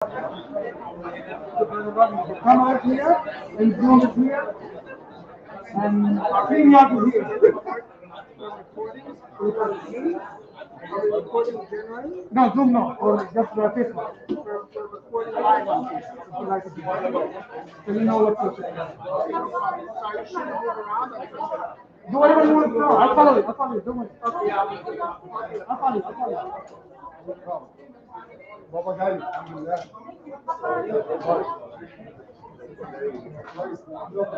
Come out here and zoom it here. And clean out here. Are we recording generally? No, zoom no, or just the face one. We're recording live on Facebook. If you like it. So you know what to say. So I shouldn't move around. Do whatever you want. No, I'll follow you. Don't worry. Okay. I'll follow you. Baba Gali, alhamdulillah.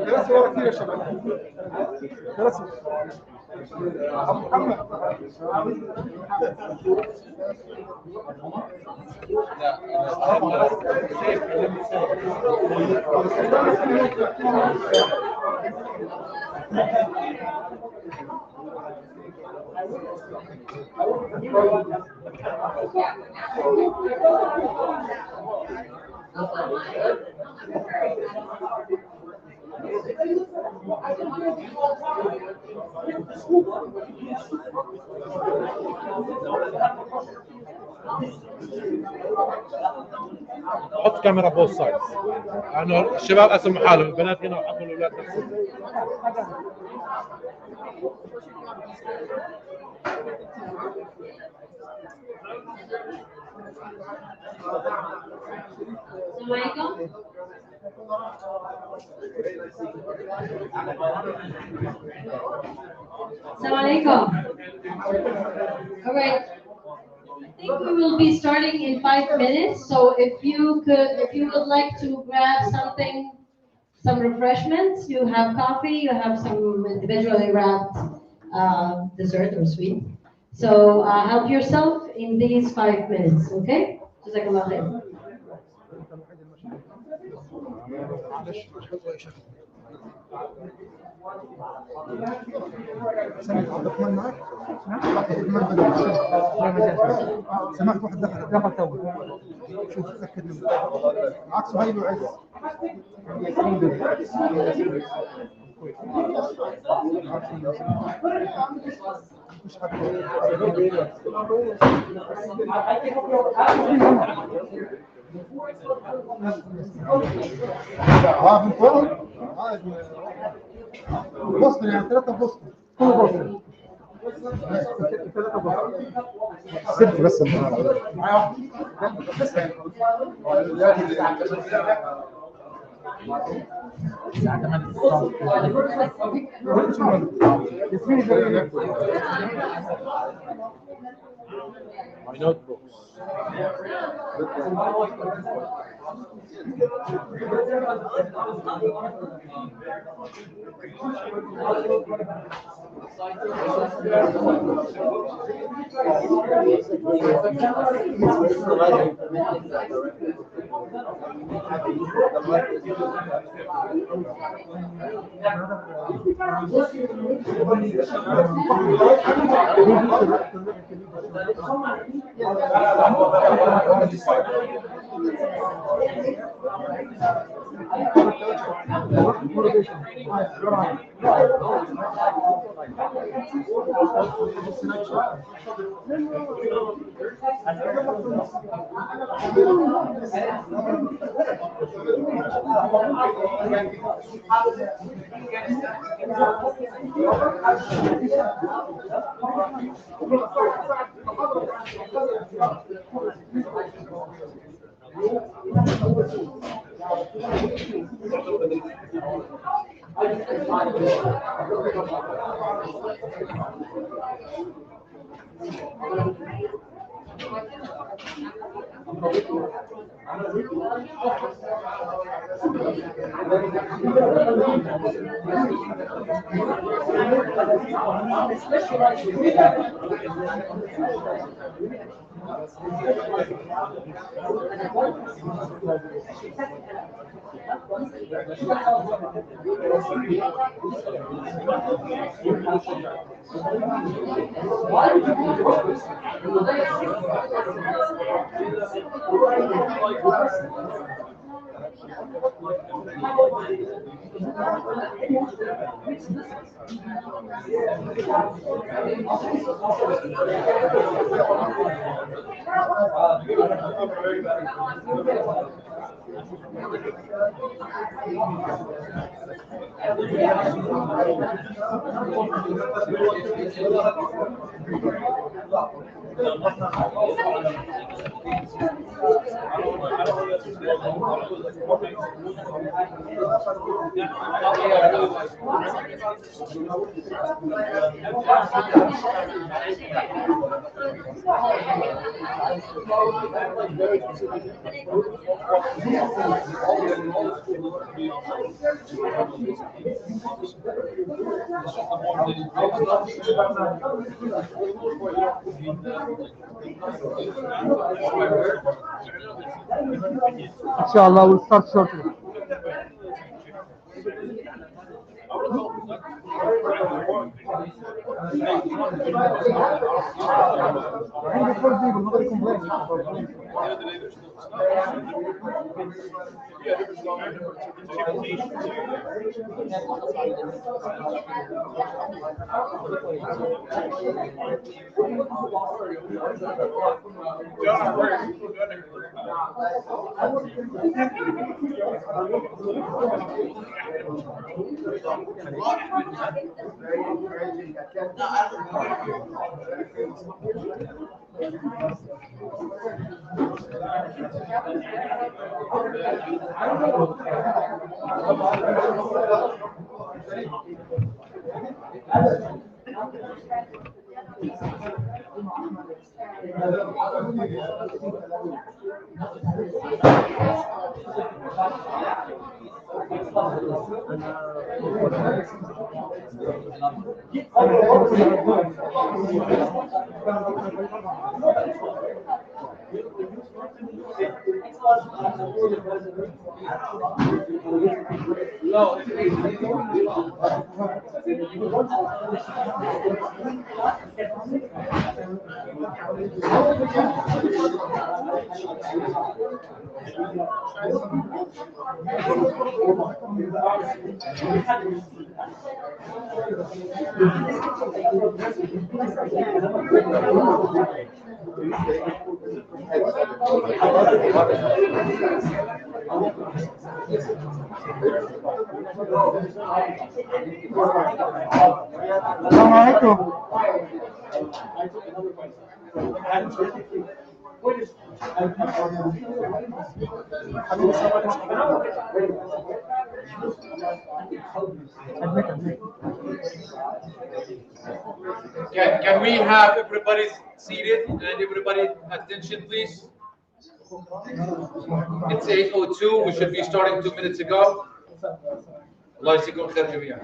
ثلاث صور كثير يا شباب. ثلاث صور. أبو محمد. حط كاميرا بوث سايدز لانه الشباب قسموا حالهم، البنات هنا وحطوا الاولاد نفسهم. Assalamu alaikum. All right. I think we will be starting in 5 minutes. So if you would like to grab something, some refreshments, you have coffee, you have some individually wrapped dessert or sweet. So help yourself in these 5 minutes, okay? Jazakallah khair. سمعت عبد الرحمن معك؟ عبد الرحمن بدأ سمعت واحد دخل تو. شوف تأكد له. معك سهيل وعز. مش من فوق؟ بوسطن يعني 3 بوسطن كله بوسطن 3 بوسطن سبت بس معايا My notebooks. Inshallah, we'll start shortly. Assalamu alaikum. Can we have everybody seated and everybody attention, please? It's 8:02. We should be starting 2 minutes ago. Allah yajzikum khair jami'an.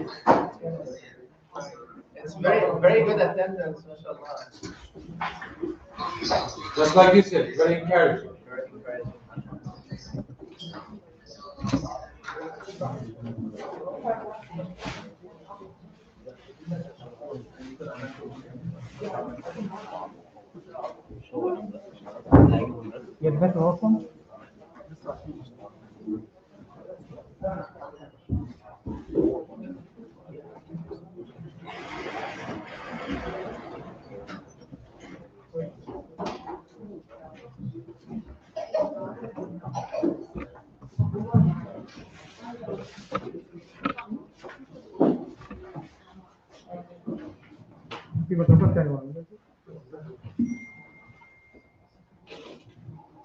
It's very good attendance, mashallah. Just like you said, very encouraging. Very encouraging. Get better often.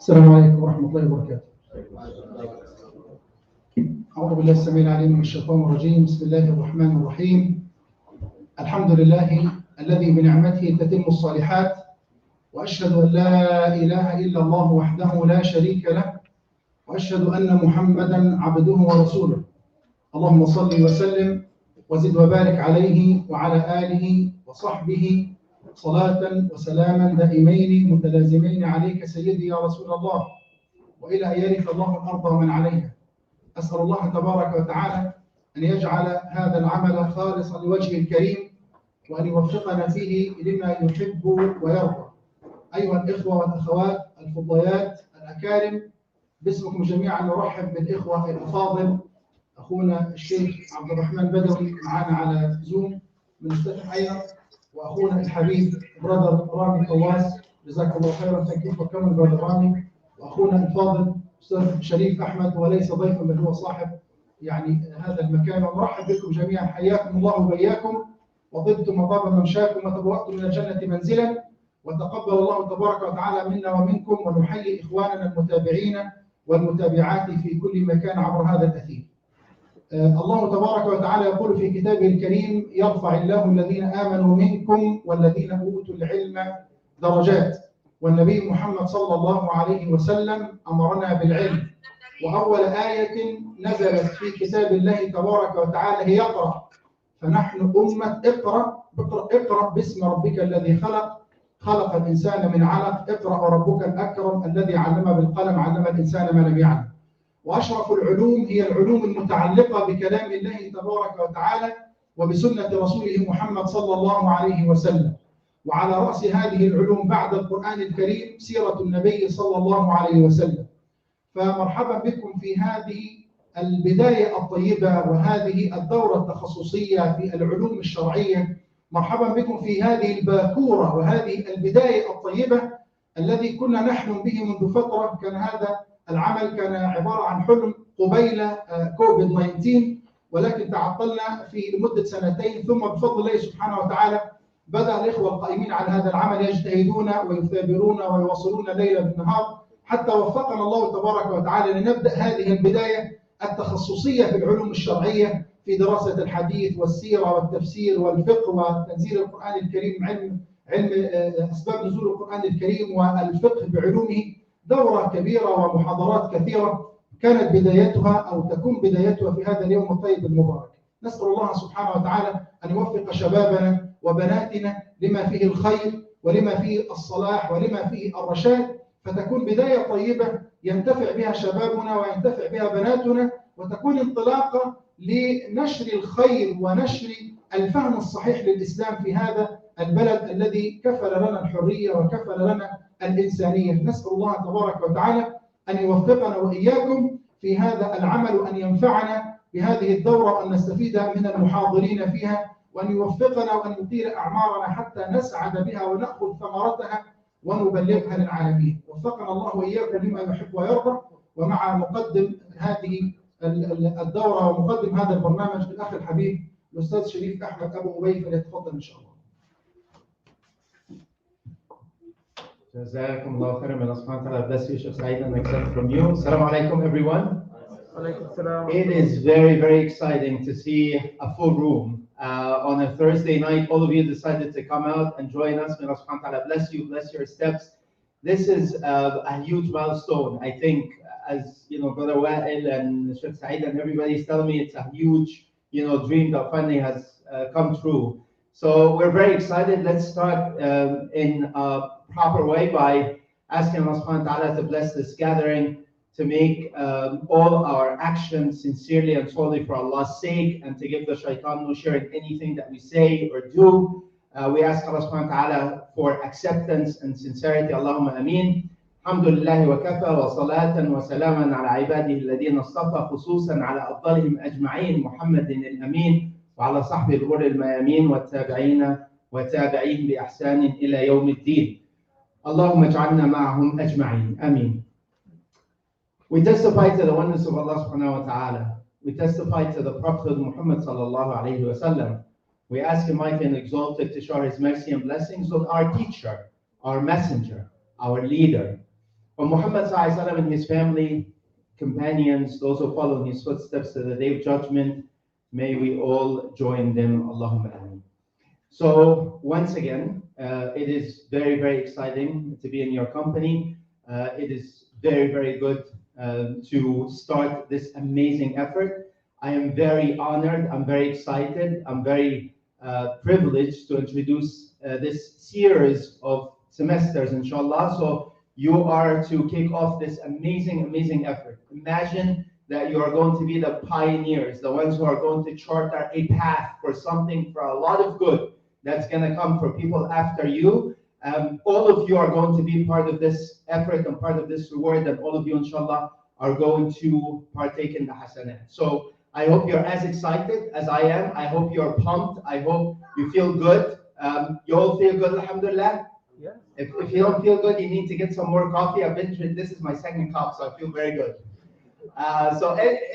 السلام عليكم ورحمة الله وبركاته. أعوذ بالله السميع العليم من الشيطان الرجيم. بسم الله الرحمن الرحيم. الحمد لله الذي بنعمته تتم الصالحات، وأشهد أن لا إله إلا الله وحده لا شريك له، وأشهد أن محمدا عبده ورسوله. اللهم صل وسلم وزد وبارك عليه وعلى آله وصحبه صلاة وسلاما دائمين متلازمين عليك سيدي يا رسول الله، وإلى أن يرث الله الأرض ومن عليها. أسأل الله تبارك وتعالى أن يجعل هذا العمل خالصا لوجهه الكريم، وأن يوفقنا فيه لما يحب ويرضى. أيها الإخوة والأخوات الفضيات الأكارم، باسمكم جميعا نرحب بالإخوة الأفاضل. أخونا الشيخ عبد الرحمن بدوي معنا على زوم من مفتتح أيضا، وأخونا الحبيب برادر رامي قواس، جزاك الله خيرا. Thank you for coming brother رامي. وأخونا الفاضل أستاذ شريف أحمد، وليس ضيفا بل هو صاحب يعني هذا المكان. ونرحب بكم جميعا، حياكم الله وبياكم، وطبتم وطاب ممشاكم وتبوأتم من الجنة منزلا، وتقبل الله تبارك وتعالى منا ومنكم، ونحيي إخواننا المتابعين والمتابعات في كل مكان عبر هذا الأثير. الله تبارك وتعالى يقول في كتابه الكريم: يرفع الله الذين آمنوا منكم والذين أوتوا العلم درجات. والنبي محمد صلى الله عليه وسلم أمرنا بالعلم، وأول آية نزلت في كتاب الله تبارك وتعالى هي اقرأ. فنحن أمة اقرأ. اقرأ باسم ربك الذي خلق، خلق الإنسان من علق. اقرأ وربك الأكرم الذي علم بالقلم، علم الإنسان ما لم يعلم. وأشرف العلوم هي العلوم المتعلقة بكلام الله تبارك وتعالى وبسنة رسوله محمد صلى الله عليه وسلم. وعلى رأس هذه العلوم بعد القرآن الكريم سيرة النبي صلى الله عليه وسلم. فمرحبا بكم في هذه البداية الطيبة وهذه الدورة التخصصية في العلوم الشرعية. مرحبا بكم في هذه الباكورة وهذه البداية الطيبة الذي كنا نحلم به منذ فترة. كان هذا العمل كان عبارة عن حلم قبيل كوفيد 19، ولكن تعطلنا في لمدة سنتين، ثم بفضل الله سبحانه وتعالى بدأ الإخوة القائمين على هذا العمل يجتهدون ويثابرون ويواصلون ليلا بالنهار، حتى وفقنا الله تبارك وتعالى لنبدأ هذه البداية التخصصية في العلوم الشرعية، في دراسة الحديث والسيرة والتفسير والفقه وتنزيل القرآن الكريم، علم أسباب نزول القرآن الكريم والفقه بعلومه. دورة كبيرة ومحاضرات كثيرة كانت بدايتها أو تكون بدايتها في هذا اليوم الطيب المبارك. نسأل الله سبحانه وتعالى أن يوفق شبابنا وبناتنا لما فيه الخير ولما فيه الصلاح ولما فيه الرشاد، فتكون بداية طيبة ينتفع بها شبابنا وينتفع بها بناتنا، وتكون انطلاقة لنشر الخير ونشر الفهم الصحيح للإسلام في هذا البلد الذي كفل لنا الحرية وكفل لنا الإنسانية. نسأل الله تبارك وتعالى أن يوفقنا وإياكم في هذا العمل، وأن ينفعنا بهذه الدورة، وأن نستفيد من المحاضرين فيها، وأن يوفقنا وأن يطيل أعمارنا حتى نسعد بها ونأخذ ثمرتها ونبلغها للعالمين. وفقنا الله وإياكم لما يحب ويرضى. ومع مقدم هذه الدورة ومقدم هذا البرنامج الأخ الحبيب الأستاذ شريف أحمد أبو أبي، فليتفضل إن شاء الله. جزاكم الله خيرا. May Allah subhanahu wa ta'ala bless you, Sheikh Saeed, and accept from you. Assalamu alaikum, everyone. It is very, very exciting to see a full room on a Thursday night. All of you decided to come out and join us. May Allah subhanahu wa ta'ala bless you, bless your steps. This is a huge milestone. I think, as you know, Brother Wa'il and Sheikh Saeed and everybody is telling me, it's a huge, dream that finally has come true. So we're very excited. Let's start in a proper way by asking Allah subhanahu wa ta'ala to bless this gathering, to make all our actions sincerely and solely for Allah's sake, and to give the shaitan no share in anything that we say or do. We ask Allah subhanahu wa ta'ala for acceptance and sincerity. Allahumma ameen. Alhamdulillah wa kafa wa salatan wa salaman ala ibadihi alladhina istafa, khususan ala afdalihim ajma'in, Muhammadin al-Amin, wa ala sahbihi al-ghurr al-mayamin, wa tabi'ina wa tabi'ihim bi ihsanin ila yawm al-din. Allahumma ij'alna ma'ahum ajma'in. Ameen. We testify to the oneness of Allah subhanahu wa ta'ala. We testify to the Prophet Muhammad sallallahu alayhi wa sallam. We ask Him mighty and exalted to shower His mercy and blessings on our teacher, our messenger, our leader, on Muhammad sallallahu alayhi wa sallam and his family, companions, those who follow in his footsteps to the day of judgment. May we all join them. Allahumma ameen. So once again, it is very, very exciting to be in your company. It is very, very good to start this amazing effort. I am very honored, I'm very excited, I'm very privileged to introduce this series of semesters, inshallah. So you are to kick off this amazing, amazing effort. Imagine that you are going to be the pioneers, the ones who are going to chart a path for something, for a lot of good that's going to come for people after you. All of you are going to be part of this effort and part of this reward, and all of you, inshallah, are going to partake in the hasanat. So I hope you're as excited as I am. I hope you're pumped. I hope you feel good. You all feel good, alhamdulillah? Yes. If you don't feel good, you need to get some more coffee. This is my second cup, so I feel very good. So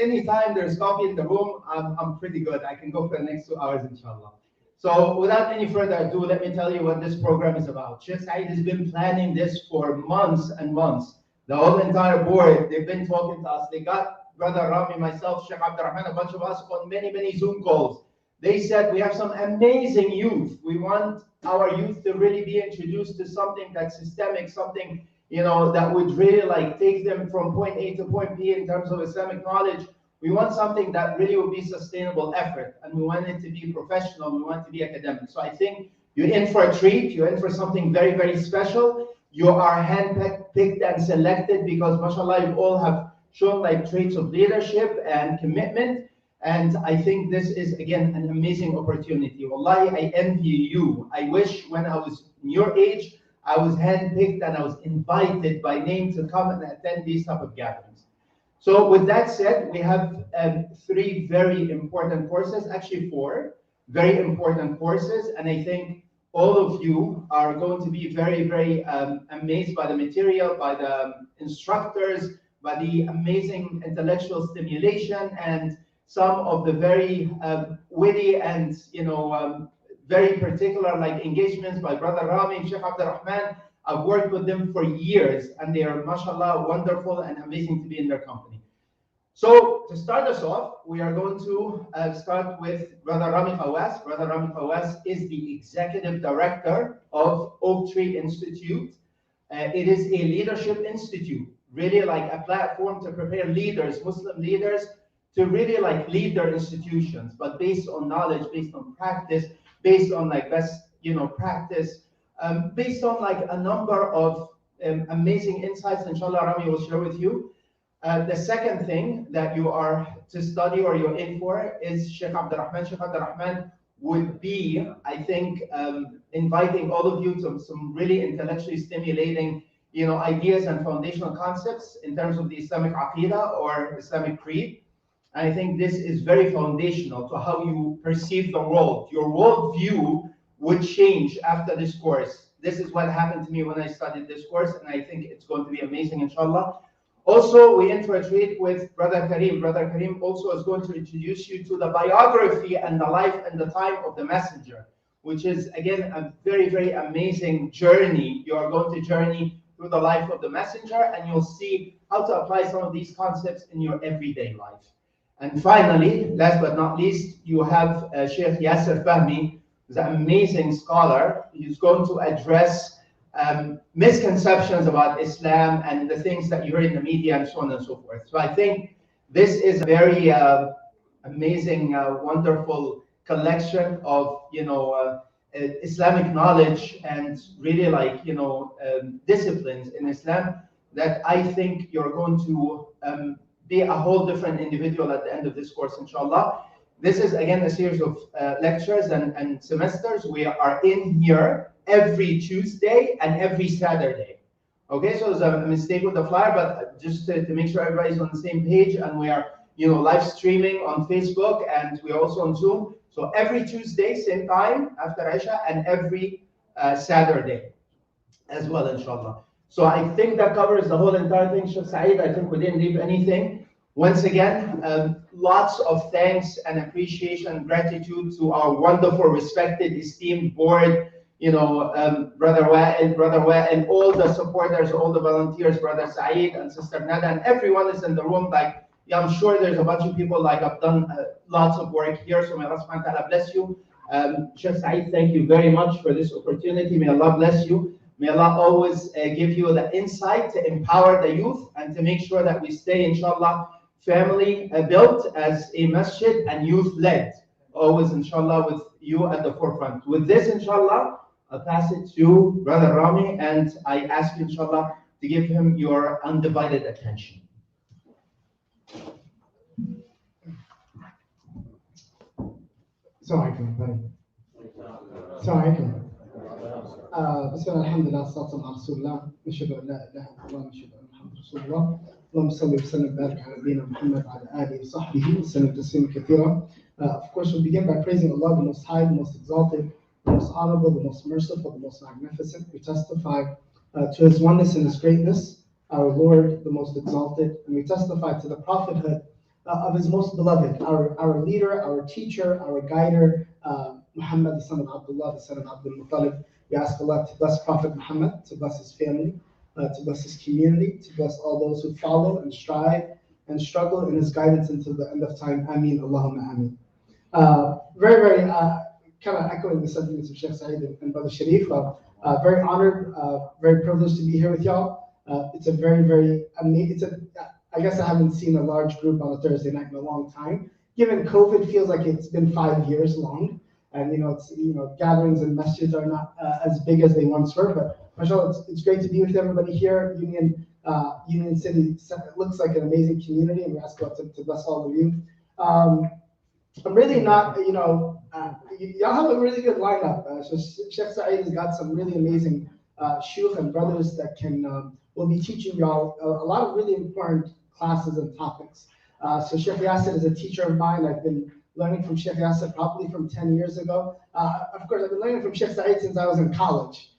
anytime there's coffee in the room, I'm pretty good. I can go for the next 2 hours, inshallah. So without any further ado, let me tell you what this program is about. Sheikh Saeed has been planning this for months and months. The whole entire board, they've been talking to us. They got Brother Rami, myself, Sheikh Abdurrahman, a bunch of us on many Zoom calls. They said, we have some amazing youth. We want our youth to really be introduced to something that's systemic, something, you know, that would really like take them from point A to point B in terms of Islamic knowledge. We want something that really would be sustainable effort, and we want it to be professional, we want it to be academic. So I think you're in for a treat, you're in for something very special. You are handpicked and selected because, mashallah, you all have shown like traits of leadership and commitment. And I think this is, again, an amazing opportunity. Wallahi, I envy you. I wish when I was in your age, I was handpicked and I was invited by name to come and attend these type of gatherings. So with that said, we have 3 very important courses, actually 4 very important courses. And I think all of you are going to be very amazed by the material, by the instructors, by the amazing intellectual stimulation, and some of the very witty and very particular like engagements by Brother Rami and Sheikh Abdurrahman. I've worked with them for years, and they are, mashallah, wonderful and amazing to be in their company. So to start us off, we are going to start with Brother Rami Khawas. Brother Rami Khawas is the executive director of Oak Tree Institute. It is a leadership institute, really like a platform to prepare leaders, Muslim leaders, to really like lead their institutions, but based on knowledge, based on practice, based on like best practice, based on like a number of amazing insights, inshallah, Rami will share with you. The second thing that you are to study or you're in for is Sheikh Abdurrahman. Sheikh Abdurrahman would be, I think, inviting all of you to some really intellectually stimulating, ideas and foundational concepts in terms of the Islamic Aqidah or Islamic creed. And I think this is very foundational to how you perceive the world. Your worldview would change after this course. This is what happened to me when I studied this course, and I think it's going to be amazing, inshallah. Also, we enter a treat with Brother Karim. Brother Karim also is going to introduce you to the biography and the life and the time of the Messenger, which is, again, a very amazing journey. You are going to journey through the life of the Messenger, and you'll see how to apply some of these concepts in your everyday life. And finally, last but not least, you have Sheikh Yasser Fahmy, who's an amazing scholar. He's going to address misconceptions about Islam and the things that you heard in the media and so on and so forth. So I think this is a very amazing, wonderful collection of Islamic knowledge and really like disciplines in Islam that I think you're going to be a whole different individual at the end of this course, inshallah. This is again a series of lectures and semesters. We are in here every Tuesday and every Saturday. Okay, so there's a mistake with the flyer, but just to make sure everybody's on the same page, and we are live streaming on Facebook, and we're also on Zoom. So every Tuesday, same time after Isha, and every Saturday as well, inshallah. So I think that covers the whole entire thing, Sheikh Saeed. I think we didn't leave anything. Once again, lots of thanks and appreciation and gratitude to our wonderful, respected, esteemed board, Brother Wa'il, all the supporters, all the volunteers, Brother Saeed and Sister Nada, and everyone is in the room. Like, I'm sure there's a bunch of people like I've done lots of work here, so may Allah subhanahu wa ta'ala bless you. Sheikh Saeed, thank you very much for this opportunity. May Allah bless you. May Allah always give you the insight to empower the youth and to make sure that we stay, inshallah, family built as a masjid and youth led, always, inshallah, with you at the forefront. With this, inshallah, I'll pass it to Brother Rami, and I ask you, inshallah, to give him your undivided attention. السلام عليكم. السلام عليكم. بسم الله الحمد لله والصلاة والسلام على رسول الله. نشهد أن لا إله إلا الله ونشهد أن محمدا رسول الله. اللهم صل وسلم وبارك على نبينا محمد وعلى آله وصحبه وسلم تسليما كثيرا. Of course, we begin by praising Allah, the Most High, the Most Exalted, the Most Honorable, the Most Merciful, the Most Magnificent. We testify to His oneness and His greatness, our Lord, the Most Exalted, and we testify to the prophethood of His Most Beloved, our leader, our teacher, our guider, Muhammad, the son of Abdullah, the son of Abdul Muttalib. We ask Allah to bless Prophet Muhammad, to bless his family, to bless his community, to bless all those who follow and strive and struggle in his guidance until the end of time. Ameen, Allahumma ameen. Very, kind of echoing the sentiments of Sheikh Saeed and Brother Sharif. Very honored, very privileged to be here with y'all. It's a very amazing. I guess I haven't seen a large group on a Thursday night in a long time. Given COVID, feels like it's been 5 years long, and gatherings and masjids are not as big as they once were. But mashallah, it's great to be with everybody here. Union City looks like an amazing community, and we ask God to bless all of you. I'm really not, y'all have a really good lineup. So Sheikh Saeed has got some really amazing shuyukh and brothers that will be teaching y'all a lot of really important classes and topics. So Sheikh Yasser is a teacher of mine. I've been learning from Sheikh Yasser probably from 10 years ago. Of course, I've been learning from Sheikh Saeed since I was in college.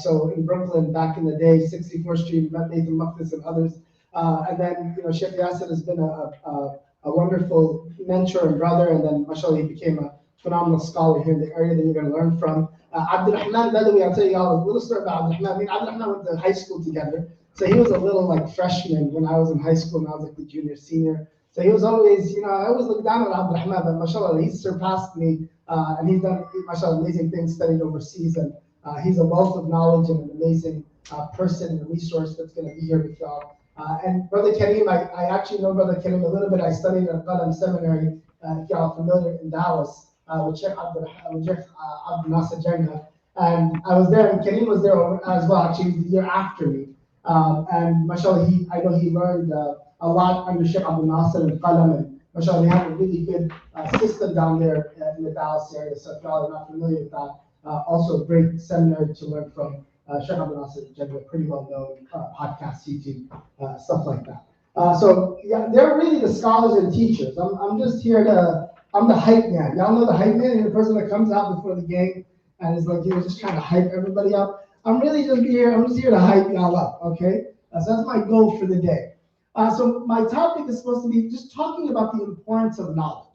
So in Brooklyn, back in the day, 64th Street, met Nathan Muqdis and others. And then, Sheikh Yasser has been a wonderful mentor and brother, and then mashallah he became a phenomenal scholar here in the area that you're going to learn from. Abdul Rahman, by the way, I'll tell you all a little story about Abdul Rahman. Abdul Rahman went to high school together, so he was a little freshman when I was in high school, and I was the junior, senior. So he was always, I always looked down at Abdul Rahman, but mashallah, he's surpassed me, and he's done, mashallah, amazing things, studied overseas, and he's a wealth of knowledge and an amazing person and resource that's going to be here with y'all. And Brother Kareem, I actually know Brother Kareem a little bit. I studied at Qalam Seminary, if y'all are familiar, in Dallas, with Sheikh Abdul Nasser Jannah. And I was there, and Kareem was there as well. Actually, he was the year after me. And mashallah, I know he learned a lot under Sheikh Abdul Nasser and Qalam. And mashallah, they have a really good system down there in the Dallas area. So if y'all are not familiar with that, also a great seminary to learn from. Sheikh Abdul Nasser Jannah, pretty well known podcast, YouTube, stuff like that. So yeah, they're really the scholars and teachers. I'm just here I'm the hype man. Y'all know the hype man, the person that comes out before the game and is just trying to hype everybody up. I'm just here to hype y'all up, okay? So that's my goal for the day. So my topic is supposed to be just talking about the importance of knowledge.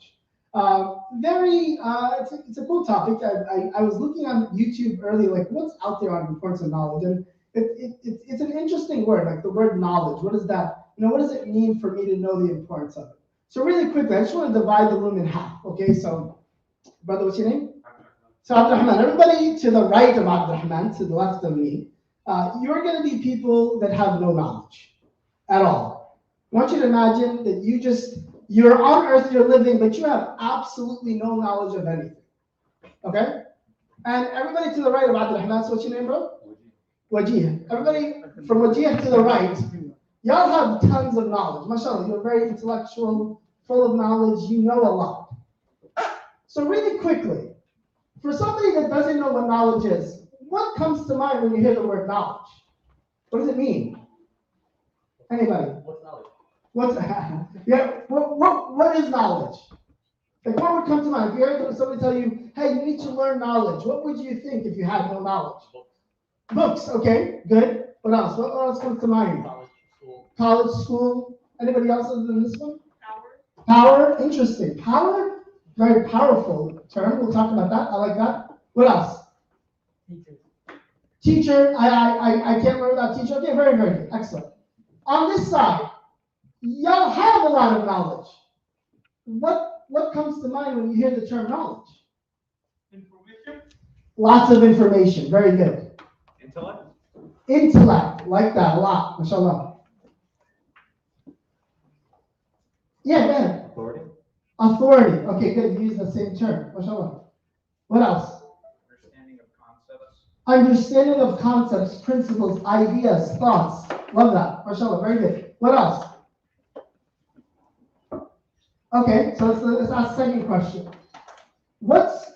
It's a cool topic. I was looking on YouTube earlier, what's out there on the importance of knowledge, and it's an interesting word, the word knowledge. What is that? What does it mean for me to know the importance of it? So really quickly, I just want to divide the room in half. Okay, so brother, what's your name? So Abdurrahman. Everybody to the right of Abdurrahman, to the left of me, you're going to be people that have no knowledge at all. I want you to imagine that you're on earth, you're living, but you have absolutely no knowledge of anything. Okay? And everybody to the right of Abdurrahman, so what's your name, bro? Wajih. Everybody from Wajih to the right, y'all have tons of knowledge. MashaAllah, you're very intellectual, full of knowledge, you know a lot. So really quickly, for somebody that doesn't know what knowledge is, what comes to mind when you hear the word knowledge? What does it mean? Anybody? What's knowledge? What is knowledge? What would come to mind? If you heard somebody tell you, hey, you need to learn knowledge, what would you think if you had no knowledge? Books, okay, good. What else? What else comes to mind? College, school. Anybody else other than this one? Power, interesting. Power, very powerful term. We'll talk about that. I like that. What else? Teacher. I can't remember that teacher. Okay, very good. Excellent. On this side, y'all have a lot of knowledge. What comes to mind when you hear the term knowledge? Information. Lots of information. Very good. Intellect. Like that a lot. MashaAllah. Yeah, go ahead. Authority. Okay, good. You use the same term. MashaAllah. What else? Understanding of concepts, principles, ideas, thoughts. Love that. MashaAllah. Very good. What else? Okay, so let's ask the second question. What's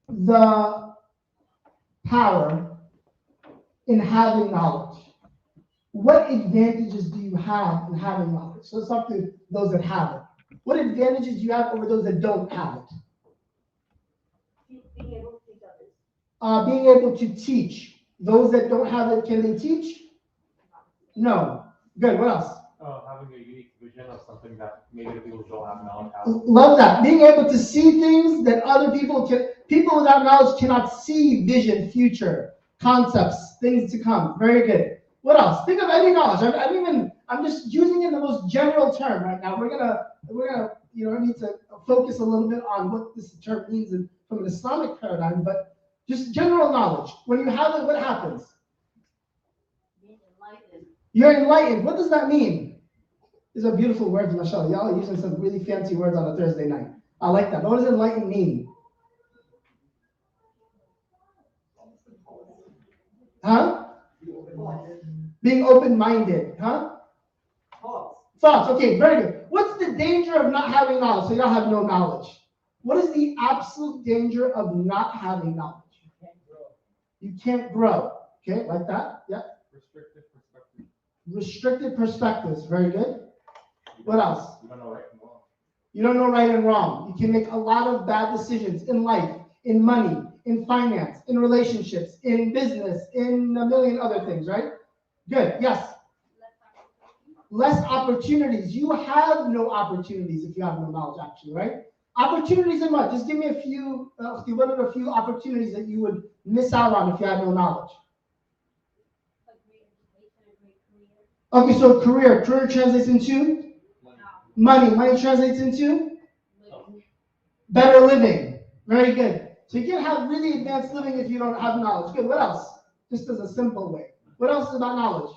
the power in having knowledge? What advantages do you have in having knowledge? So let's talk to those that have it. What advantages do you have over those that don't have it? Being able to teach others. Being able to teach. Those that don't have it, can they teach? No. Good. What else? Having a unique vision of something that maybe the people don't have knowledge of. Love that. Being able to see things that other people without knowledge cannot see, vision, future, concepts, things to come. Very good. What else? Think of any knowledge. I'm just using it in the most general term right now. We're gonna, need to focus a little bit on what this term means from an Islamic paradigm, but just general knowledge. When you have it, what happens? Being enlightened. You're enlightened. What does that mean? These are beautiful words, mashallah. Y'all are using some really fancy words on a Thursday night. I like that. What does enlightened mean? Huh? Being open-minded. Huh? Thoughts. Okay, very good. What's the danger of not having knowledge? So y'all have no knowledge. What is the absolute danger of not having knowledge? You can't grow. Okay, like that? Yeah. Restricted perspectives. Very good. What else? You don't know right and wrong. You don't know right and wrong. You can make a lot of bad decisions in life, in money, in finance, in relationships, in business, in a million other things, right? Good. Yes. Less opportunities. You have no opportunities if you have no knowledge, actually, right? Opportunities in what? Just give me a few, what are a few opportunities that you would miss out on if you had no knowledge? A great education, a great career. Okay, so career. Career translates into? Money. Money translates into? Better living. Very good. So you can't have really advanced living if you don't have knowledge. Good. What else? Just as a simple way. What else is about knowledge?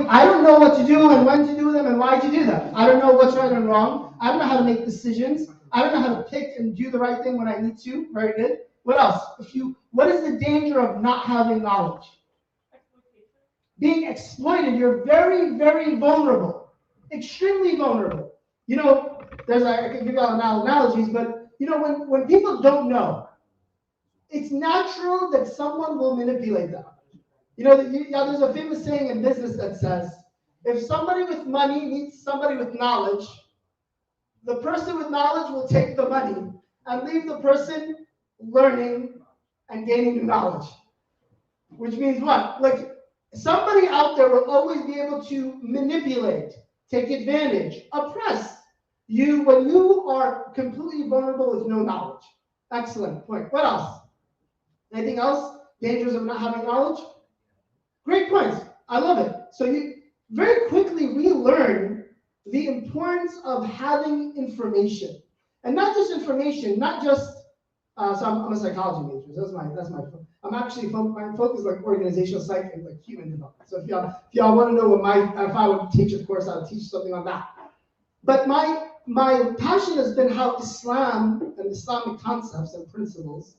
I don't know what to do and when to do them and why to do them. I don't know what's right and wrong. I don't know how to make decisions. I don't know how to pick and do the right thing when I need to. Very good. What else? What is the danger of not having knowledge? Being exploited. You're very, very vulnerable. Extremely vulnerable. I can give you all analogies, but when people don't know, it's natural that someone will manipulate them. There's a famous saying in business that says, if somebody with money meets somebody with knowledge, the person with knowledge will take the money and leave the person learning and gaining new knowledge. Which means what? Like, somebody out there will always be able to manipulate, take advantage, oppress you when you are completely vulnerable with no knowledge. Excellent point. What else? Anything else? Dangers of not having knowledge? Great points. I love it. So very quickly we learn the importance of having information, and not just information, not just. So I'm a psychology major. That's my. I'm actually my focus like organizational psych and like human development. So if y'all want to know if I would teach a course, I would teach something on that. But my passion has been how Islam and Islamic concepts and principles,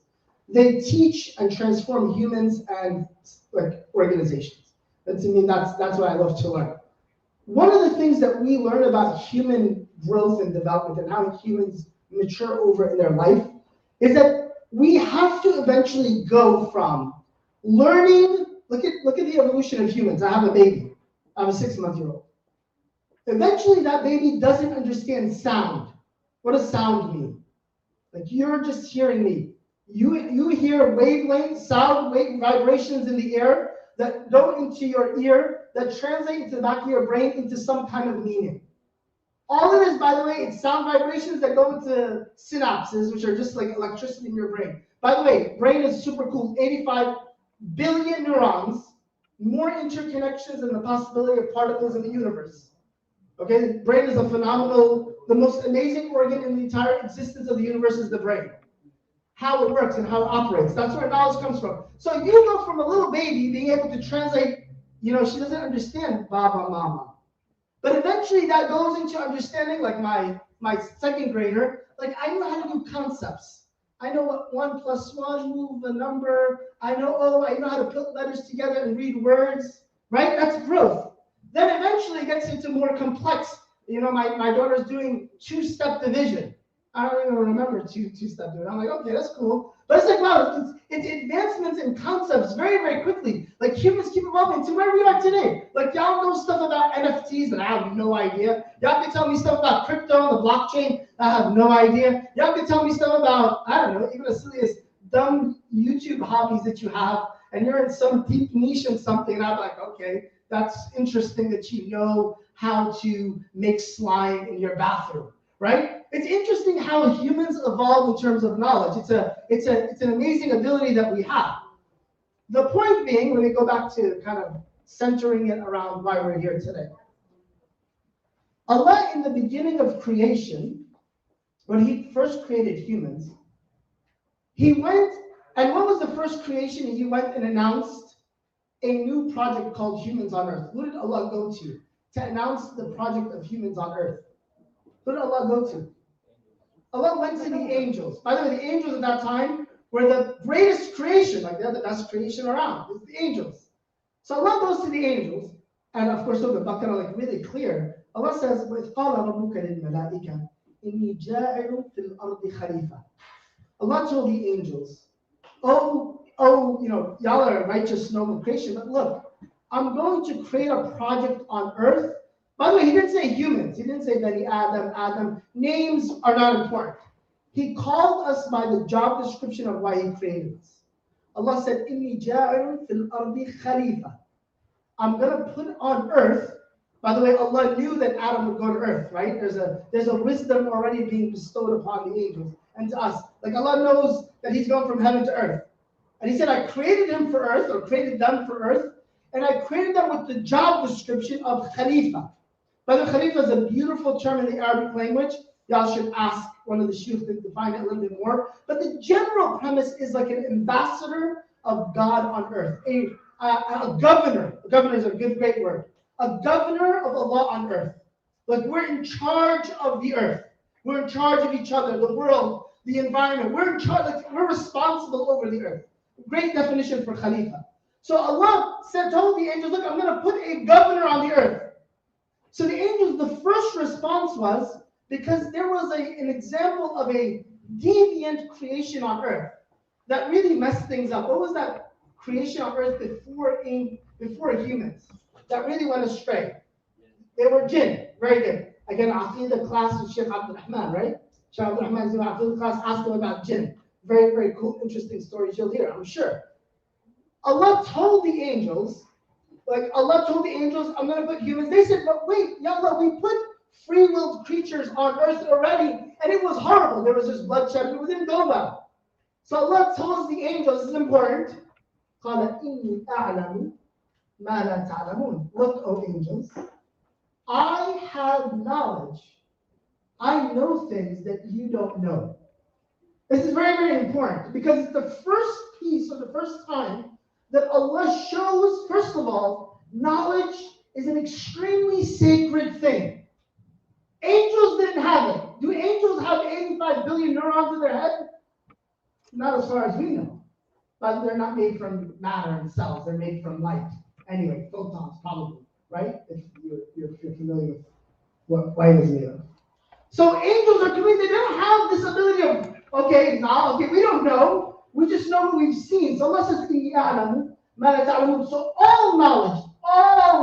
they teach and transform humans and like organizations. And to me, that's what I love to learn. One of the things that we learn about human growth and development and how humans mature over in their life is that we have to eventually go from learning. Look at the evolution of humans. I have a baby. I have a 6-month-old. Eventually, that baby doesn't understand sound. What does sound mean? Like, you're just hearing me. You hear wavelengths, sound wave vibrations in the air that go into your ear, that translate into the back of your brain into some kind of meaning. All it is, by the way, it's sound vibrations that go into synapses, which are just like electricity in your brain. By the way, brain is super cool. 85 billion neurons, more interconnections than the possibility of particles in the universe. Okay, the brain is a phenomenal, the most amazing organ in the entire existence of the universe is the brain. How it works and how it operates. That's where knowledge comes from. So you go from a little baby being able to translate, she doesn't understand Baba, Mama. But eventually that goes into understanding, like my second grader, like I know how to do concepts. I know what 1 + 1, move a number. I know how to put letters together and read words, right? That's growth. Then eventually it gets into more complex. My daughter's doing 2-step division. I don't even remember two-step division. I'm like, okay, that's cool. But it's like, wow, it's advancements in concepts very, very quickly. Like humans keep evolving to where we are today. Like y'all know stuff about NFTs, but I have no idea. Y'all can tell me stuff about crypto and the blockchain. I have no idea. Y'all can tell me stuff about, I don't know, even as silly as dumb YouTube hobbies that you have, and you're in some deep niche in something, and I'm like, okay, that's interesting that you know how to make slime in your bathroom, right? It's interesting how humans evolve in terms of knowledge. It's an amazing ability that we have. The point being, let me go back to kind of centering it around why we're here today. Allah, in the beginning of creation, when He first created humans, He went, and what was the first creation? He went and announced a new project called Humans on Earth. Who did Allah go to announce the project of humans on Earth? Who did Allah go to? Allah went to the angels. By the way, the angels at that time were the greatest creation, like they're the best creation around. It's the angels. So Allah goes to the angels, and of course, look at Baqarah, like really clear. Allah says, وَإِذْ قَالَ رَبُّكَ لِلْمَلَائِكَةِ إِنِّي جَاعِلٌ فِي الْأَرْضِ خَلِيفَةً. Allah told the angels, oh, y'all are a righteous, noble creation, but look, I'm going to create a project on earth. By the way, He didn't say humans. He didn't say Bani Adam. Names are not important. He called us by the job description of why He created us. Allah said, إِنِّي جَاعِلٌ فِي الْأَرْضِ خَلِيفَةً. I'm going to put on earth. By the way, Allah knew that Adam would go to earth, right? There's a wisdom already being bestowed upon the angels and to us. Like Allah knows that He's going from heaven to earth. And He said, I created him for earth, or created them for earth, and I created them with the job description of Khalifa. By the way, Khalifa is a beautiful term in the Arabic language. Y'all should ask one of the shuyukh to define it a little bit more. But the general premise is like an ambassador of God on earth, a governor. A governor is a great word. A governor of Allah on earth. Like we're in charge of the earth. We're in charge of each other, the world, the environment. We're in charge. Like we're responsible over the earth. Great definition for Khalifa. So Allah told the angels, look, I'm going to put a governor on the earth. So the angels, the first response was, because there was an example of a deviant creation on earth that really messed things up. What was that creation on earth before humans that really went astray? They were jinn. Very good. Again, Aqidah class with Sheikh Abdul Rahman, right? Sheikh Abdul Rahman's doing Aqidah class, ask him about jinn. Very, very cool, interesting stories you'll hear, I'm sure. Allah told the angels, I'm going to put humans. They said, but wait, Ya Allah, we put free-willed creatures on earth already, and it was horrible. There was just bloodshed. It didn't go well. So Allah tells the angels, this is important. قَالَ إِنِّي أَعْلَمُ مَا لَا تَعْلَمُونَ. Look, O angels, I have knowledge. I know things that you don't know. This is very, very important because it's the first piece or the first time that Allah shows, first of all, knowledge is an extremely sacred thing. Angels didn't have it. Do angels have 85 billion neurons in their head? Not as far as we know. But they're not made from matter and cells. They're made from light. Anyway, photons probably, right? If you're familiar with what light is made of. So angels are coming, they don't have this ability of, we don't know. We just know what we've seen. So Allah says, so all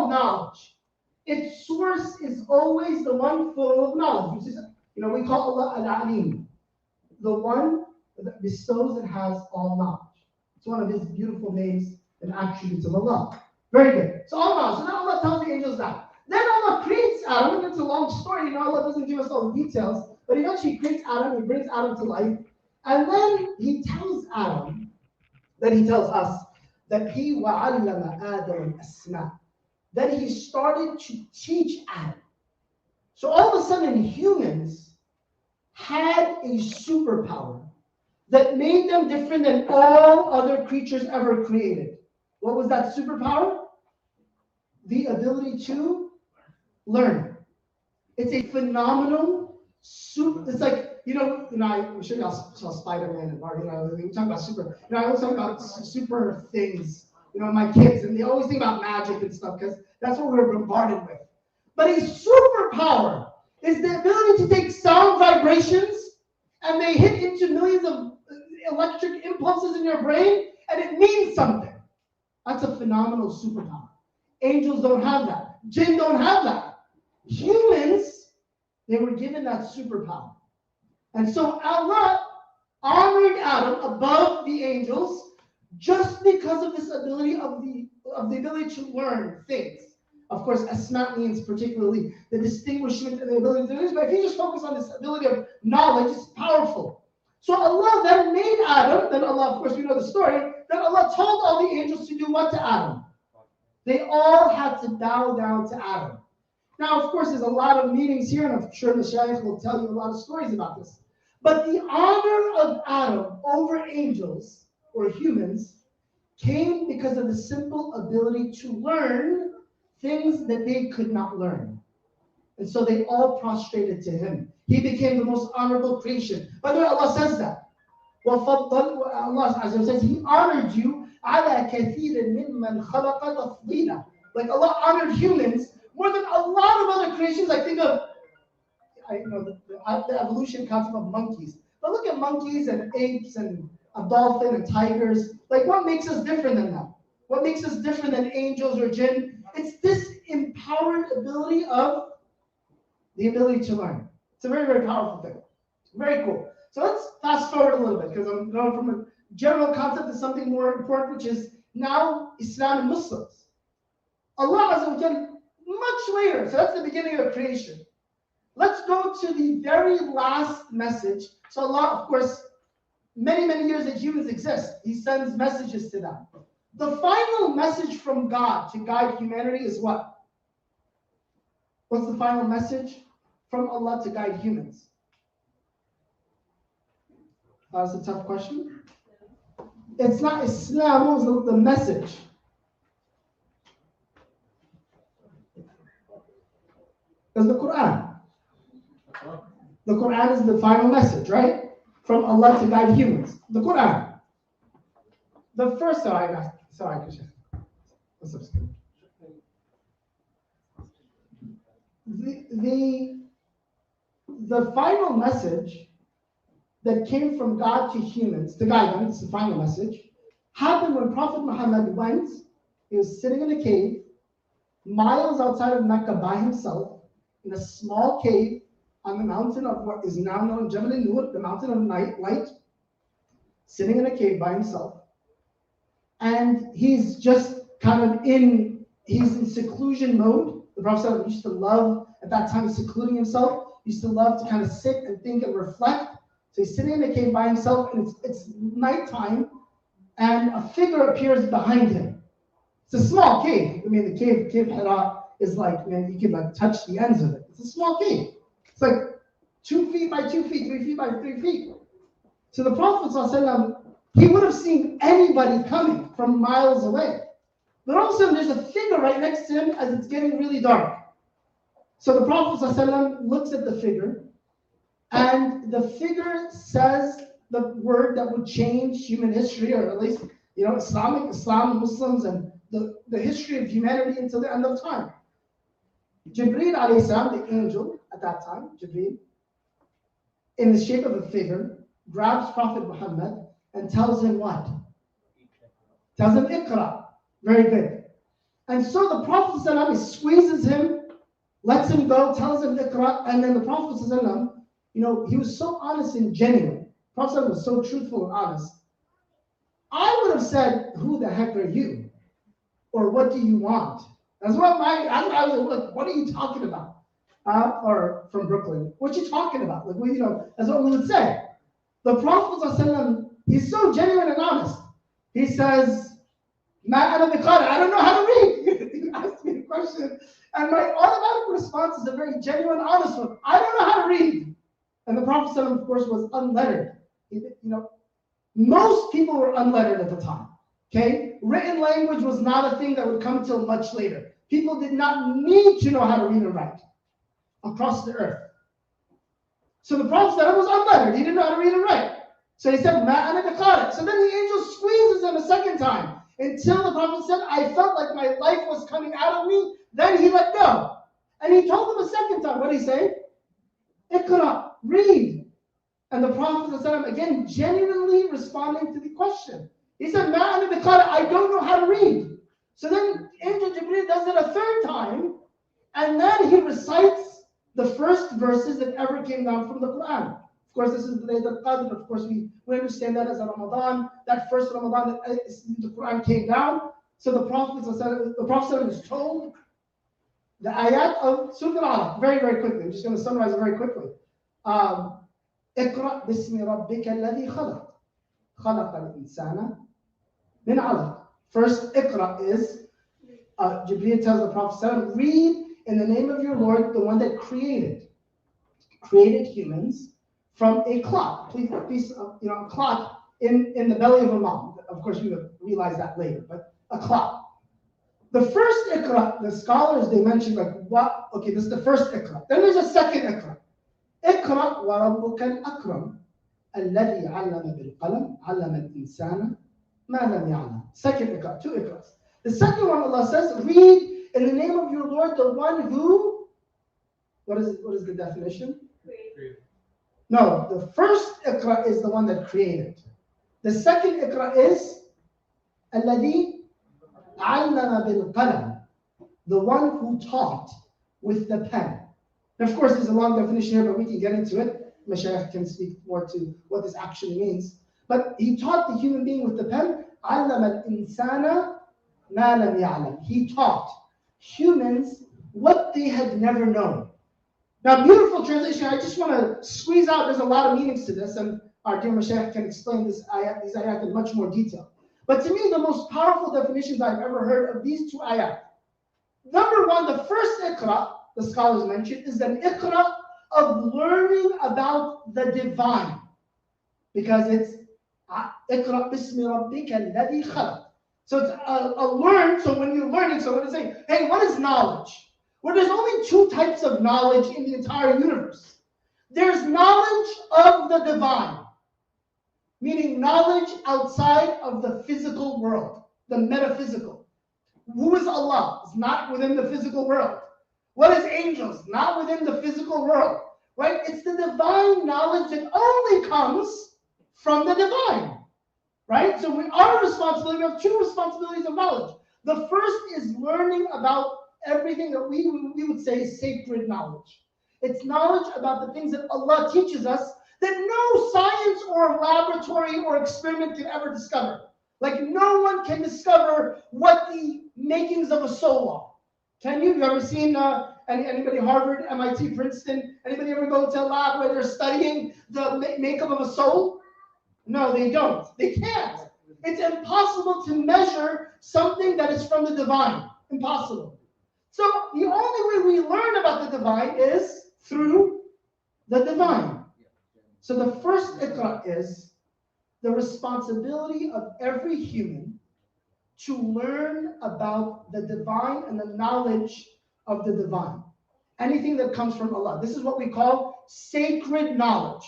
knowledge, its source is always the one full of knowledge. Which is, we call Allah Al-Alim, the one that bestows and has all knowledge. It's one of His beautiful names and attributes of Allah. Very good. So all knowledge. So now Allah tells the angels that. Then Allah creates Adam, and it's a long story, Allah doesn't give us all the details, but eventually He creates Adam, He brings Adam to life, and then He tells Adam, He tells us, that He وَعَلَّمَ آدَمَ الْأَسْمَاءَ, that He started to teach Adam. So all of a sudden humans had a superpower that made them different than all other creatures ever created. What was that superpower? The ability to learn. It's a phenomenal it's like, I'm sure y'all saw Spider-Man and Marvel, we talk about super, I always talk about super things, my kids, and they always think about magic and stuff, because that's what we're bombarded with. But a superpower is the ability to take sound vibrations, and they hit into millions of electric impulses in your brain and it means something. That's a phenomenal superpower. Angels don't have that. Jinn don't have that. Humans, they were given that superpower. And so Allah honored Adam above the angels just because of this ability of the ability to learn things. Of course, asma means particularly the distinguishment and the ability to do this, but if you just focus on this ability of knowledge, it's powerful. So Allah then made Adam, then Allah, of course, we know the story, then Allah told all the angels to do what to Adam? They all had to bow down to Adam. Now, of course, there's a lot of meanings here, and I'm sure the Shaykh will tell you a lot of stories about this. But the honor of Adam over angels or humans came because of the simple ability to learn things that they could not learn. And so they all prostrated to him. He became the most honorable creation. By the way, Allah says that. Allah Azza wa says, He honored you عَلَى كَثِيرٍ مِّمَّنْ خَلَقَ تَفْضِيلًا. Like Allah honored humans more than a lot of other creations. I think of the evolution concept of monkeys. But look at monkeys and apes and a dolphin and tigers. Like what makes us different than them? What makes us different than angels or jinn? It's this empowered ability of the ability to learn. It's a very, very powerful thing. Very cool. So let's fast forward a little bit because I'm going from a general concept to something more important, which is now Islam and Muslims. Allah Azza wa Jalla, much later, so that's the beginning of creation. Let's go to the very last message. So Allah, of course, many, many years that humans exist, He sends messages to them. The final message from God to guide humanity is what? What's the final message from Allah to guide humans? That's a tough question. It's not Islam. What was the message? It's the Quran. The Quran is the final message, right? From Allah to guide humans. The Quran. The first, sorry, the final message that came from God to humans, to guide them, it's the final message, happened when Prophet Muhammad went, he was sitting in a cave, miles outside of Mecca by himself, in a small cave on the mountain of what is now known as Jabal Nur, the mountain of light, sitting in a cave by himself. And he's just kind of he's in seclusion mode. The Prophet used to love, at that time, secluding himself, used to love to kind of sit and think and reflect. So he's sitting in a cave by himself, and it's nighttime, and a figure appears behind him. It's a small cave. I mean, the cave Hira is like, man, you can like touch the ends of it. It's a small cave. It's like 2 feet by 2 feet, 3 feet by 3 feet. So the Prophet ﷺ, he would have seen anybody coming from miles away. But all of a sudden, there's a figure right next to him as it's getting really dark. So the Prophet ﷺ looks at the figure, and the figure says the word that would change human history, or at least, Islam, Muslims, and the history of humanity until the end of time. Jibreel alayhi salam, the angel at that time, Jibreel, in the shape of a figure, grabs Prophet Muhammad and tells him what? Tells him, Iqra. Very good. And so the Prophet ﷺ squeezes him, lets him go, tells him Iqra, and then the Prophet ﷺ, he was so honest and genuine. The Prophet ﷺ was so truthful and honest. I would have said, who the heck are you? Or what do you want? That's what I was like, what are you talking about? Or from Brooklyn, what you talking about? Like, that's what we would say. The Prophet ﷺ, he's so genuine and honest. He says, I don't know how to read. He asked me a question, and my automatic response is a very genuine, honest one. I don't know how to read. And the Prophet ﷺ, of course, was unlettered. Most people were unlettered at the time. Okay? Written language was not a thing that would come till much later. People did not need to know how to read and write across the earth. So the Prophet ﷺ was unlettered. He didn't know how to read and write. So he said, So then the angel squeezes him a second time until the Prophet said, I felt like my life was coming out of me. Then he let go. And he told him a second time, what did he say? Iqra, read. And the Prophet ﷺ, again, genuinely responding to the question. He said, "Ma ana biqari," I don't know how to read. So then Angel Jibreel does it a third time, and then he recites the first verses that ever came down from the Quran. Of course, this is the Laylatul Qadr. Of course, we understand that as a Ramadan, that first Ramadan that the Quran came down. So the Prophet is told the ayat of Surah Al-Alaq very, very quickly. I'm just going to summarize it very quickly. اقرأ باسم ربك الذي خلق خلق الإنسان من علق. First, Iqra is, Jibreel tells the Prophet, read in the name of your Lord, the one that created humans from a clot, a clot in the belly of a mom. Of course, you would realize that later, but a clot. The first Iqra, the scholars, they mention like what? Okay, this is the first Iqra. Then there's a second Iqra. اقرأ وربك الأكرم الذي علم بالقلم علم الإنسان ما لم يعلم. Second Iqra, two Iqras. The second one, Allah says, read in the name of your Lord, the one who, what is the definition? Created. No, the first Iqra is the one that created. The second Iqra is الذي علم بالقلم, the one who taught with the pen. And of course, there's a long definition here, but we can get into it. Mashaykh can speak more to what this actually means. But he taught the human being with the pen. عَلَّمَ الْإِنسَانَ مَا لَمْ يَعْلَمْ. He taught humans what they had never known. Now, beautiful translation. I just want to squeeze out. There's a lot of meanings to this, and our dear Mashaykh can explain these ayat in much more detail. But to me, the most powerful definitions I've ever heard of these two ayat. Number one, the first Iqra, the scholars mentioned, is an Iqra of learning about the divine. Because it's Iqra bismi rabbika alladhi khalaq. So it's a learn, so when you're learning, so when it's saying, hey, what is knowledge? Well, there's only two types of knowledge in the entire universe. There's knowledge of the divine, meaning knowledge outside of the physical world, the metaphysical. Who is Allah? It's not within the physical world. What is angels? Not within the physical world, right? It's the divine knowledge that only comes from the divine, right? So our responsibility, we have two responsibilities of knowledge. The first is learning about everything that we would say is sacred knowledge. It's knowledge about the things that Allah teaches us that no science or laboratory or experiment can ever discover. Like no one can discover what the makings of a soul are. Can you? Have you ever seen anybody Harvard, MIT, Princeton? Anybody ever go to a lab where they're studying the makeup of a soul? No, they don't. They can't. It's impossible to measure something that is from the divine. Impossible. So the only way we learn about the divine is through the divine. So the first Iqra is the responsibility of every human to learn about the divine and the knowledge of the divine. Anything that comes from Allah. This is what we call sacred knowledge.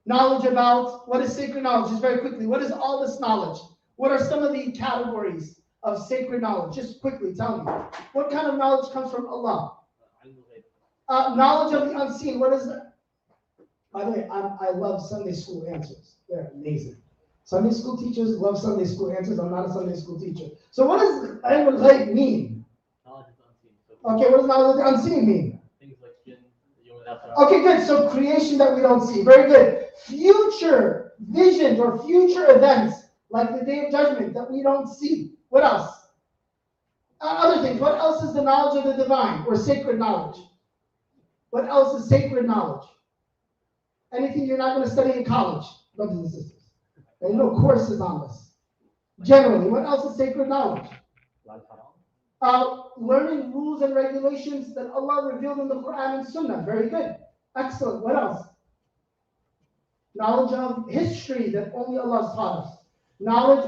Knowledge about, what is sacred knowledge? Just very quickly, what is all this knowledge? What are some of the categories of sacred knowledge? Just quickly, tell me. What kind of knowledge comes from Allah? Knowledge of the unseen. What is that? By the way, I love Sunday school answers. They're amazing. Sunday school teachers love Sunday school answers. I'm not a Sunday school teacher. So what does ilm al-ghayb mean? Knowledge of the unseen. Okay, what does knowledge of the unseen mean? Things like jinn, the Okay, good. So creation that we don't see. Very good. Future visions or future events like the Day of Judgment that we don't see. What else? Other things. What else is the knowledge of the divine or sacred knowledge? What else is sacred knowledge? Anything you're not going to study in college, brothers and sisters. There's no courses on this. Generally, what else is sacred knowledge? Learning rules and regulations that Allah revealed in the Quran and Sunnah. Very good. Excellent. What else? Knowledge of history that only Allah has taught us. Knowledge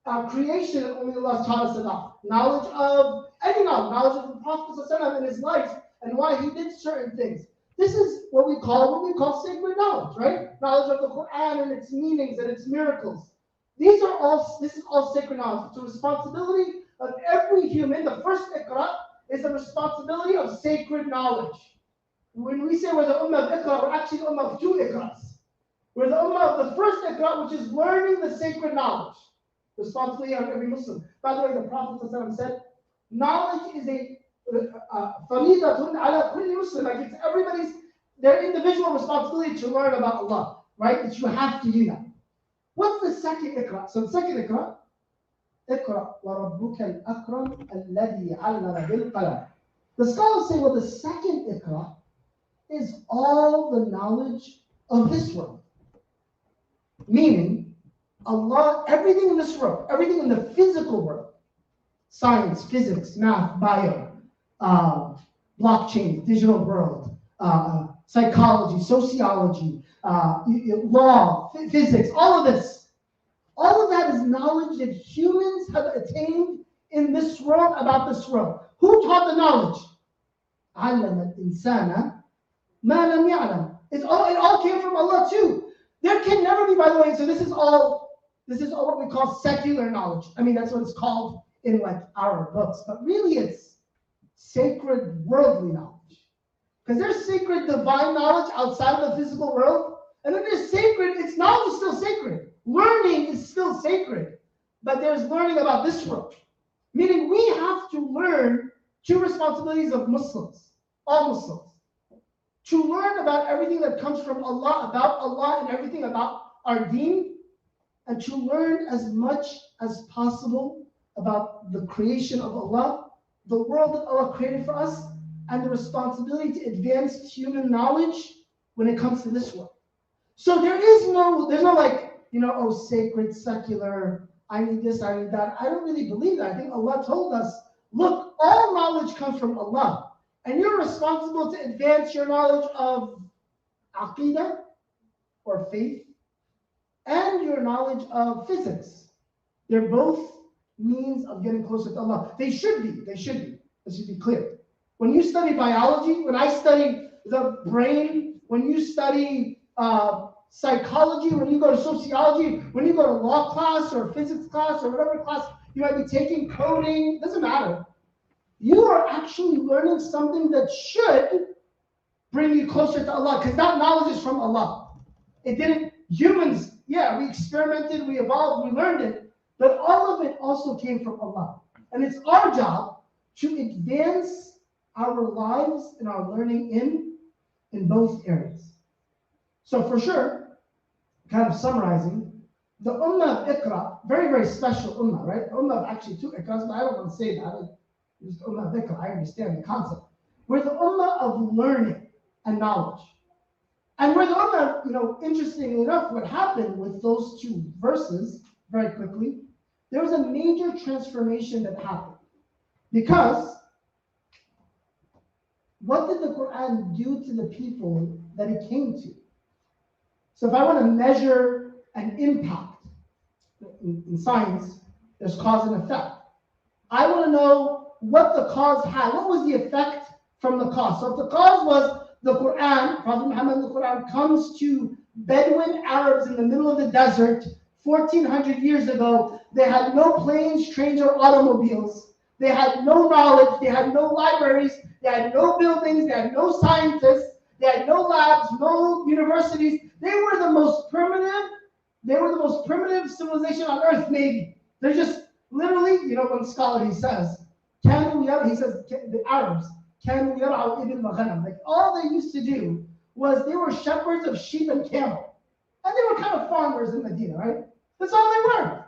of creation that only Allah has taught us about. Knowledge of any knowledge of the Prophet ﷺ and his life and why he did certain things. This is what we call sacred knowledge, right? Knowledge of the Quran and its meanings and its miracles. This is all sacred knowledge. It's a responsibility of every human. The first Iqra is a responsibility of sacred knowledge. when we say we're the ummah of Iqra, we're actually the ummah of two Iqras. We're the ummah of the first Iqra, which is learning the sacred knowledge. Responsibility on every Muslim. By the way, the Prophet ﷺ said, knowledge is a faridatun ala kulli Muslim. Like it's everybody's, their individual responsibility to learn about Allah, right? That you have to do that. What's the second Iqra? So the second Iqra, Iqra wa rabbuka al-akram alladhi 'allama bil qalam. The scholars say, well, the second Iqra is all the knowledge of this world. Meaning, Allah, everything in this world, everything in the physical world, science, physics, math, bio, blockchain, digital world, psychology, sociology, law, physics, all of this. All of that is knowledge that humans have attained in this world about this world. Who taught the knowledge? عَلَّمَ الْإِنسَانَ مَا لَمْ يَعْلَمْ. It all came from Allah too. There can never be, by the way, so this is all what we call secular knowledge. I mean, that's what it's called in like our books, but really it's sacred worldly knowledge. Because there's sacred divine knowledge outside of the physical world, and then there's sacred, it's knowledge is still sacred. Learning is still sacred, but there's learning about this world. Meaning we have to learn two responsibilities of Muslims, all Muslims. To learn about everything that comes from Allah, about Allah and everything about our deen, and to learn as much as possible about the creation of Allah, the world that Allah created for us, and the responsibility to advance human knowledge when it comes to this world. So there's no like, oh, sacred, secular, I need this, I need that. I don't really believe that. I think Allah told us, look, all knowledge comes from Allah. And you're responsible to advance your knowledge of aqidah, or faith, and your knowledge of physics. They're both means of getting closer to Allah. They should be. Let's just be clear. When you study biology, when I study the brain, when you study psychology, when you go to sociology, when you go to law class or physics class or whatever class you might be taking, coding, doesn't matter. You are actually learning something that should bring you closer to Allah, because that knowledge is from Allah. It didn't, humans, yeah, we experimented, we evolved, we learned it, but all of it also came from Allah. And it's our job to advance our lives and our learning in both areas. So for sure, kind of summarizing, the ummah of Iqra, very, very special ummah, right? Ummah of actually two Iqras, but I don't want to say that. It's ummah of Iqra, I understand the concept. We're the ummah of learning and knowledge. And we're the ummah, interestingly enough, what happened with those two verses, very quickly, there was a major transformation that happened. Because what did the Quran do to the people that it came to? So if I want to measure an impact in science, there's cause and effect. I want to know what the cause had. What was the effect from the cause? So if the cause was the Quran, Prophet Muhammad, the Quran comes to Bedouin Arabs in the middle of the desert 1,400 years ago. They had no planes, trains, or automobiles. They had no knowledge. They had no libraries. They had no buildings. They had no scientists. They had no labs, no universities. They were the most primitive. They were the most primitive civilization on earth, maybe. They're just literally, when scholarly says, he says, the Arabs, like all they used to do was they were shepherds of sheep and camel. And they were kind of farmers in Medina, right? That's all they were.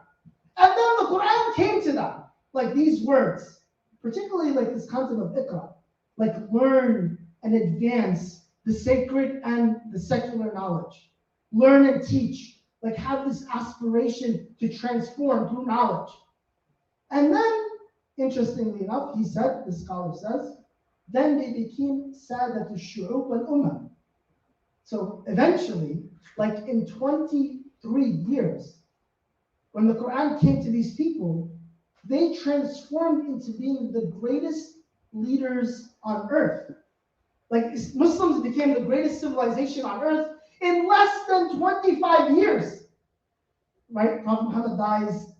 And then the Quran came to them, like these words, particularly like this concept of Iqra, like learn and advance the sacred and the secular knowledge. Learn and teach, like have this aspiration to transform through knowledge. And then, interestingly enough, he said, the scholar says, then they became sadat al-shu'ub wal-ummah. So eventually, like in 23 years, when the Quran came to these people, they transformed into being the greatest leaders on earth. Like Muslims became the greatest civilization on earth in less than 25 years. Right? Prophet Muhammad dies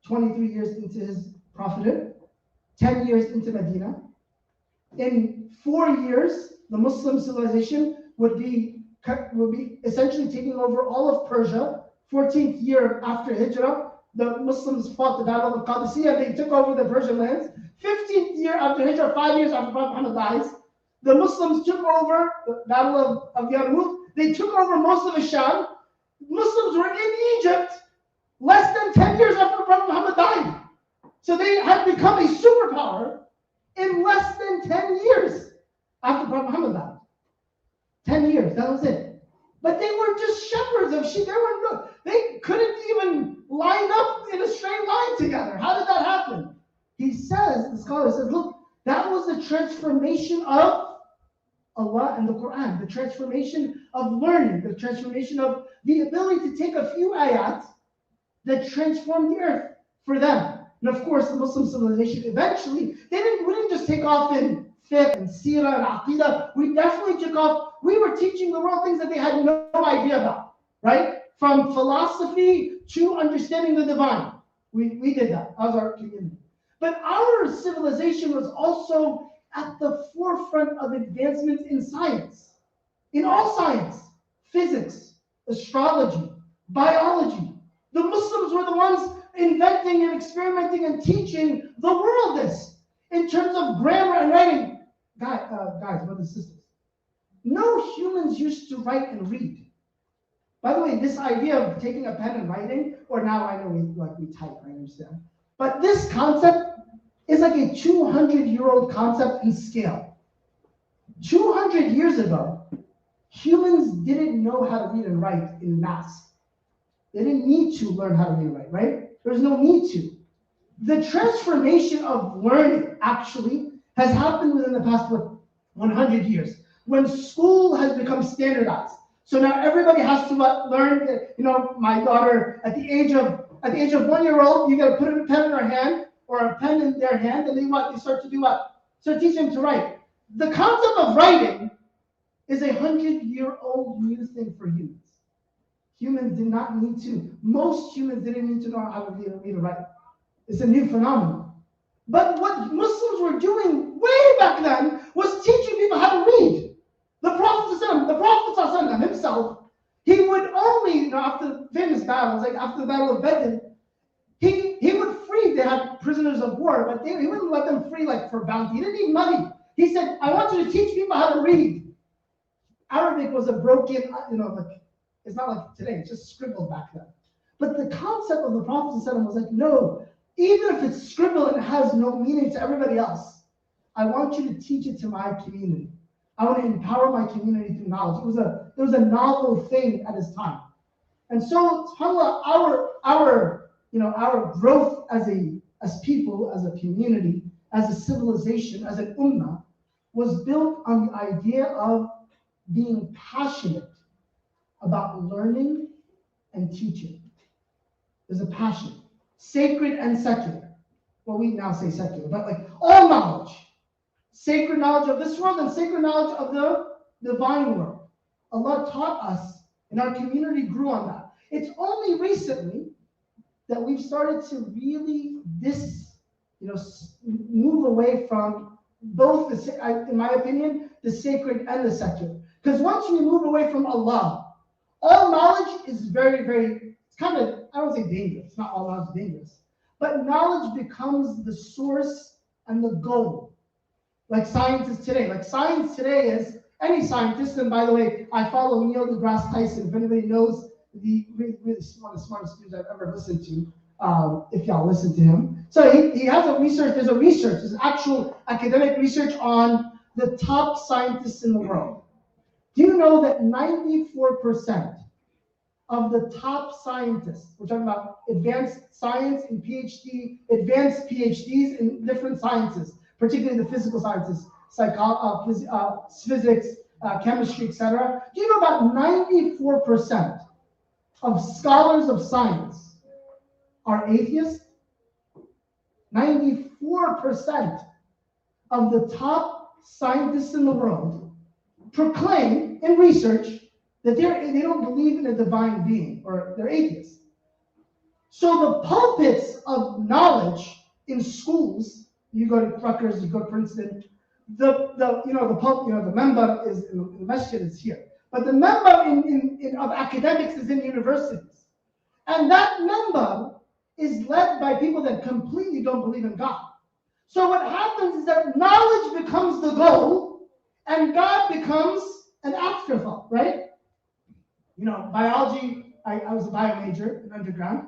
23 years into his prophethood, 10 years into Medina. In 4 years, the Muslim civilization would be essentially taking over all of Persia. 14th year after Hijrah, the Muslims fought the Battle of Qadisiyah. They took over the Persian lands. 15th year after Hijrah, 5 years after Prophet Muhammad dies, the Muslims took over the Battle of Yarmouk. They took over most of the Sham. Muslims were in Egypt less than 10 years after Prophet Muhammad died. So they had become a superpower in less than 10 years after Prophet Muhammad died. 10 years, that was it. But they were just shepherds of sheep. They couldn't even line up in a straight line together. How did that happen? He says, the scholar says, look, that was the transformation of Allah and the Quran, the transformation of learning, the transformation of the ability to take a few ayats that transformed the earth for them. And of course, the Muslim civilization eventually, we didn't just take off in fiqh and seerah and aqidah. We definitely took off. We were teaching the world things that they had no idea about, right? From philosophy to understanding the divine. We did that as our community. But our civilization was also at the forefront of advancements in science, in all science, physics, astrology, biology. The Muslims were the ones inventing and experimenting and teaching the world this in terms of grammar and writing. Guys, brothers and sisters, no humans used to write and read. By the way, this idea of taking a pen and writing, or now I know we type, I understand. But this concept is like a 200-year-old concept in scale. 200 years ago, humans didn't know how to read and write in mass. They didn't need to learn how to read and write, right? There's no need to. The transformation of learning actually has happened within the past 100 years, when school has become standardized. So now everybody has to learn. My daughter at the age of 1 year old, you got to put a pen in her hand or a pen in their hand, and they start to do what? Start teaching them to write. The concept of writing is a 100-year-old new thing for humans. Humans did not need to. Most humans didn't need to know how to read and write. It's a new phenomenon. But what Muslims were doing way back then was teaching people how to read. The Prophet himself, he would only, after the famous battles, like after the Battle of Badr, he would free, they had prisoners of war, but he wouldn't let them free like for bounty. He didn't need money. He said, I want you to teach people how to read. Arabic was a broken, it's not like today, it's just scribbled back then. But the concept of the Prophet was like, no, even if it's scribbled and has no meaning to everybody else, I want you to teach it to my community. I want to empower my community through knowledge. It was a novel thing at his time. And so, subhanAllah, our growth as people, as a community, as a civilization, as an ummah, was built on the idea of being passionate about learning and teaching. There's a passion, sacred and secular. Well, we now say secular, but like all knowledge, sacred knowledge of this world and sacred knowledge of the divine world. Allah taught us, and our community grew on that. It's only recently that we've started to really move away from both, in my opinion, the sacred and the secular. Because once we move away from Allah, all knowledge is very, very, it's kind of, I don't say dangerous, not all knowledge is dangerous, but knowledge becomes the source and the goal. Like scientists today. Like science today is, any scientist, and by the way, I follow Neil deGrasse Tyson. If anybody knows, one of the smartest dudes I've ever listened to, if y'all listen to him. So he has there's actual academic research on the top scientists in the world. Do you know that 94% of the top scientists, we're talking about advanced science and advanced PhDs in different sciences, particularly the physical sciences, physics, chemistry, etc. Do you know about 94% of scholars of science are atheists? 94% of the top scientists in the world proclaim in research that they don't believe in a divine being, or they're atheists. So the pulpits of knowledge in schools, you go to Rutgers, you go to Princeton, the member is in the masjid is here, but the member of academics is in universities, and that member is led by people that completely don't believe in God. So what happens is that knowledge becomes the goal, and God becomes an afterthought, right? Biology. I was a bio major in undergrad.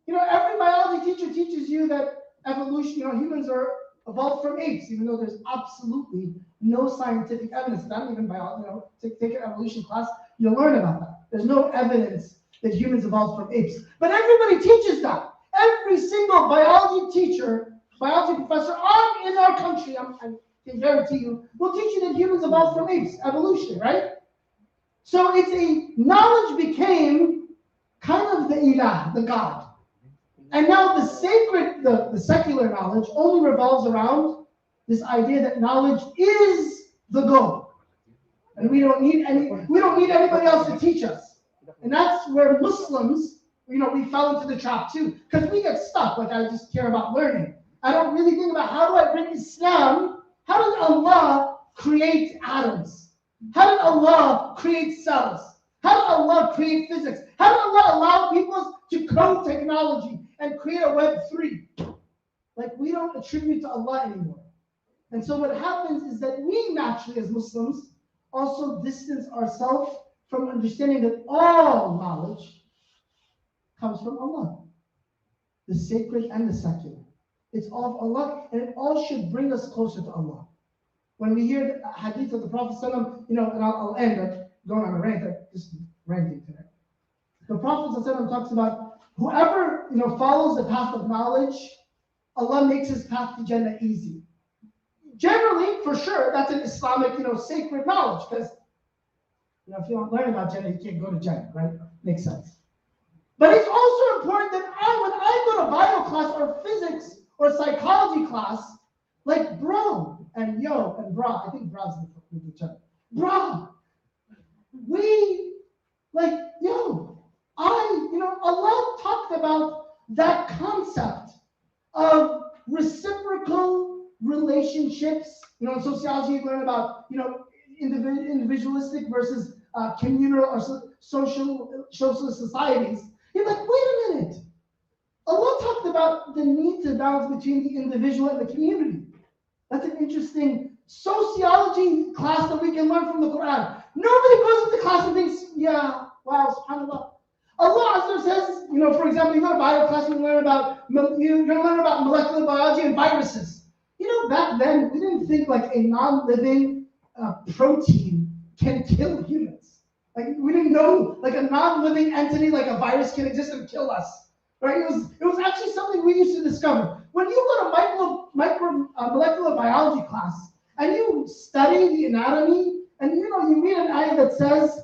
Every biology teacher teaches you that evolution. Humans are evolved from apes, even though there's absolutely no scientific evidence. Not even biology. Take an evolution class, you'll learn about that. There's no evidence that humans evolved from apes, but everybody teaches that. Every single biology teacher, biology professor in our country, I can guarantee you, will teach you that humans evolved from apes, evolution, right? So knowledge became kind of the ilah, the God. And now the sacred, the secular knowledge only revolves around this idea that knowledge is the goal. And we don't need anybody else to teach us. And that's where Muslims, we fell into the trap too. Because we get stuck, like I just care about learning. I don't really think about how do I bring Islam, how did Allah create atoms? How did Allah create cells? How did Allah create physics? How did Allah allow people to code technology and create a Web3? Like, we don't attribute to Allah anymore. And so what happens is that we naturally, as Muslims, also distance ourselves from understanding that all knowledge comes from Allah, the sacred and the secular. It's all of Allah, and it all should bring us closer to Allah. When we hear the hadith of the Prophet ﷺ, and I'll end up going on a rant, just ranting today. The Prophet ﷺ talks about whoever follows the path of knowledge, Allah makes his path to Jannah easy. Generally, for sure, that's an Islamic, sacred knowledge, because if you don't learn about Jannah, you can't go to Jannah, right? Makes sense. But it's also important that when I go to bio class or physics or psychology class, like bro and yo and bra, I think bra's with each other. Bra, Allah talked about that concept of reciprocal relationships. In sociology, you learn about, individualistic versus communal or social societies. You're like, wait a minute. Allah talked about the need to balance between the individual and the community. That's an interesting sociology class that we can learn from the Quran. Nobody goes into class and thinks, yeah, wow, subhanAllah. Allah says, for example, you go to bio class, you're going to learn about molecular biology and viruses. Back then, we didn't think like a non-living protein can kill humans. Like, we didn't know like a non-living entity like a virus can exist and kill us. Right? It was actually something we used to discover. When you go to molecular biology class and you study the anatomy, and you read an ayah that says,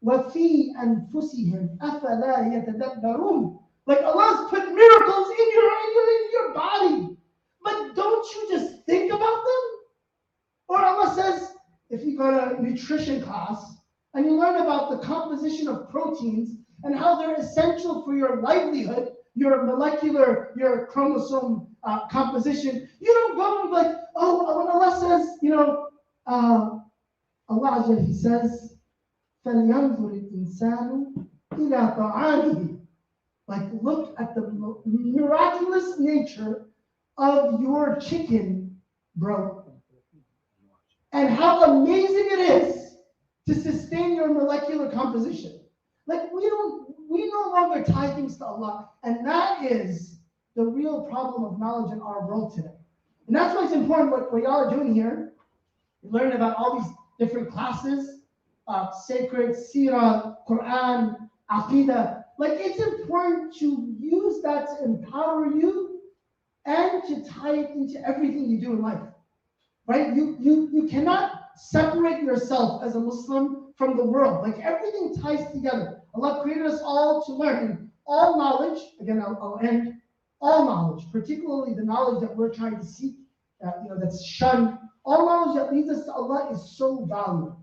وَفِي أَنفُسِهِمْ أَفَلَا يَتَدَبَّرُونَ. Like, Allah's put miracles in your body, but don't you just think about them? Or Allah says, if you go to nutrition class and you learn about the composition of proteins and how they're essential for your livelihood, your molecular, your chromosome composition, you don't go and be like, oh, when Allah says, Allah, He says, فَلْيَنْظُرِ الْإِنسَانُ إِلَىٰ طَعَامِهِ. Like, look at the miraculous nature of your chicken, bro. And how amazing it is to sustain your molecular composition. Like, we no longer tie things to Allah. And that is the real problem of knowledge in our world today. And that's why it's important what y'all are doing here. You're learning about all these different classes, sacred, seerah, Quran, aqidah. Like, it's important to use that to empower you and to tie it into everything you do in life. Right? You cannot separate yourself as a Muslim from the world. Like, everything ties together. Allah created us all to learn. And all knowledge, again, I'll end, all knowledge, particularly the knowledge that we're trying to seek, that's shunned, all knowledge that leads us to Allah is so valuable.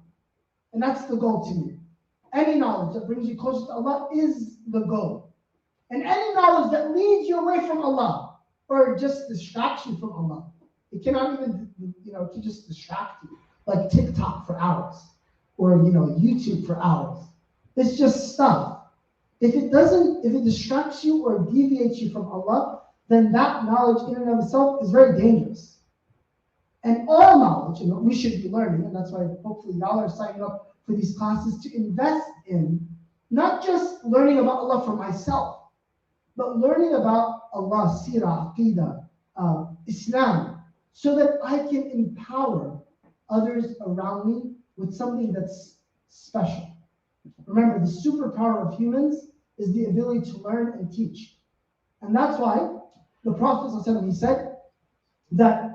And that's the goal to me. Any knowledge that brings you closer to Allah is the goal. And any knowledge that leads you away from Allah or just distracts you from Allah, it cannot even to just distract you, like TikTok for hours, or YouTube for hours. It's just stuff. If it distracts you or deviates you from Allah, then that knowledge in and of itself is very dangerous. And all knowledge, we should be learning, and that's why hopefully y'all are signing up for these classes to invest in, not just learning about Allah for myself, but learning about Allah, Sirah, Aqidah, Islam, so that I can empower others around me with something that's special. Remember, the superpower of humans is the ability to learn and teach. And that's why the Prophet ﷺ, he said that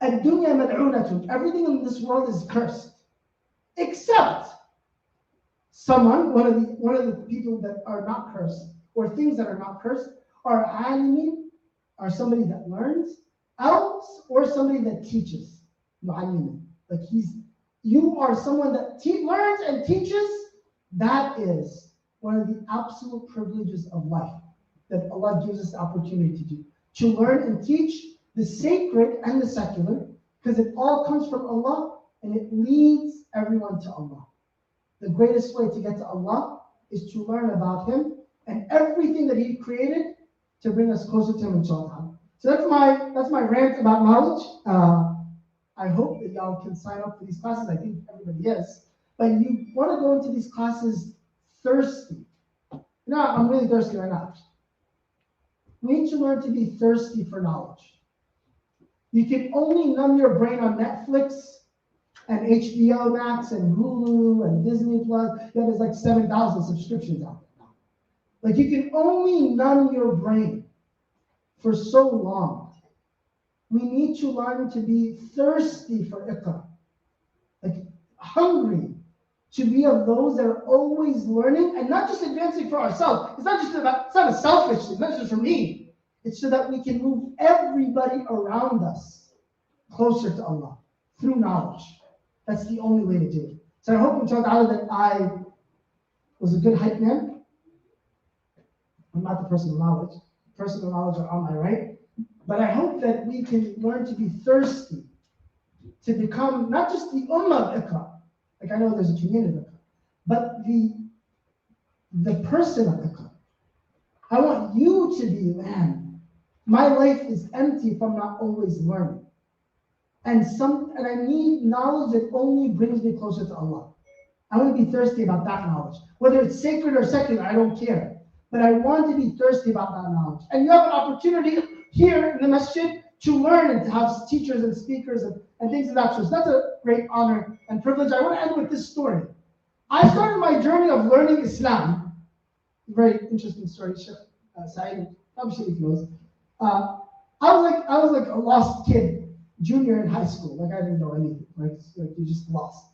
ad-dunya mal'unatun, everything in this world is cursed, except one of the people that are not cursed, or things that are not cursed, are alimin, are somebody that learns, else, or somebody that teaches. Mu'allimin. Like you are someone that learns and teaches. That is one of the absolute privileges of life that Allah gives us the opportunity to do. To learn and teach the sacred and the secular, because it all comes from Allah and it leads everyone to Allah. The greatest way to get to Allah is to learn about Him and everything that He created to bring us closer to Him, inshallah. So that's my rant about knowledge. I hope that y'all can sign up for these classes. I think everybody is. But you want to go into these classes thirsty. I'm really thirsty right now. We need to learn to be thirsty for knowledge. You can only numb your brain on Netflix and HBO Max and Hulu and Disney Plus. Yeah, there's like 7,000 subscriptions out there now. Like you can only numb your brain for so long. We need to learn to be thirsty for iqra, like hungry to be of those that are always learning and not just advancing for ourselves. It's not a selfish thing, not just for me. It's so that we can move everybody around us closer to Allah through knowledge. That's the only way to do it. So I hope, inshallah, that I was a good hype man. I'm not the person of knowledge. Personal knowledge are on my right. But I hope that we can learn to be thirsty, to become not just the ummah of iqra, like I know there's a community of iqra, but the person of iqra. I want you to be, man, my life is empty if I'm not always learning. And I need knowledge that only brings me closer to Allah. I want to be thirsty about that knowledge. Whether it's sacred or secular, I don't care. But I want to be thirsty about that knowledge. And you have an opportunity here in the masjid to learn and to have teachers and speakers and things of that sort. So that's a great honor and privilege. I want to end with this story. I started my journey of learning Islam. Very interesting story, Sheikh Saeed. I'm sure he knows. I was like a lost kid, junior in high school. Like I didn't know anything. Like you just lost.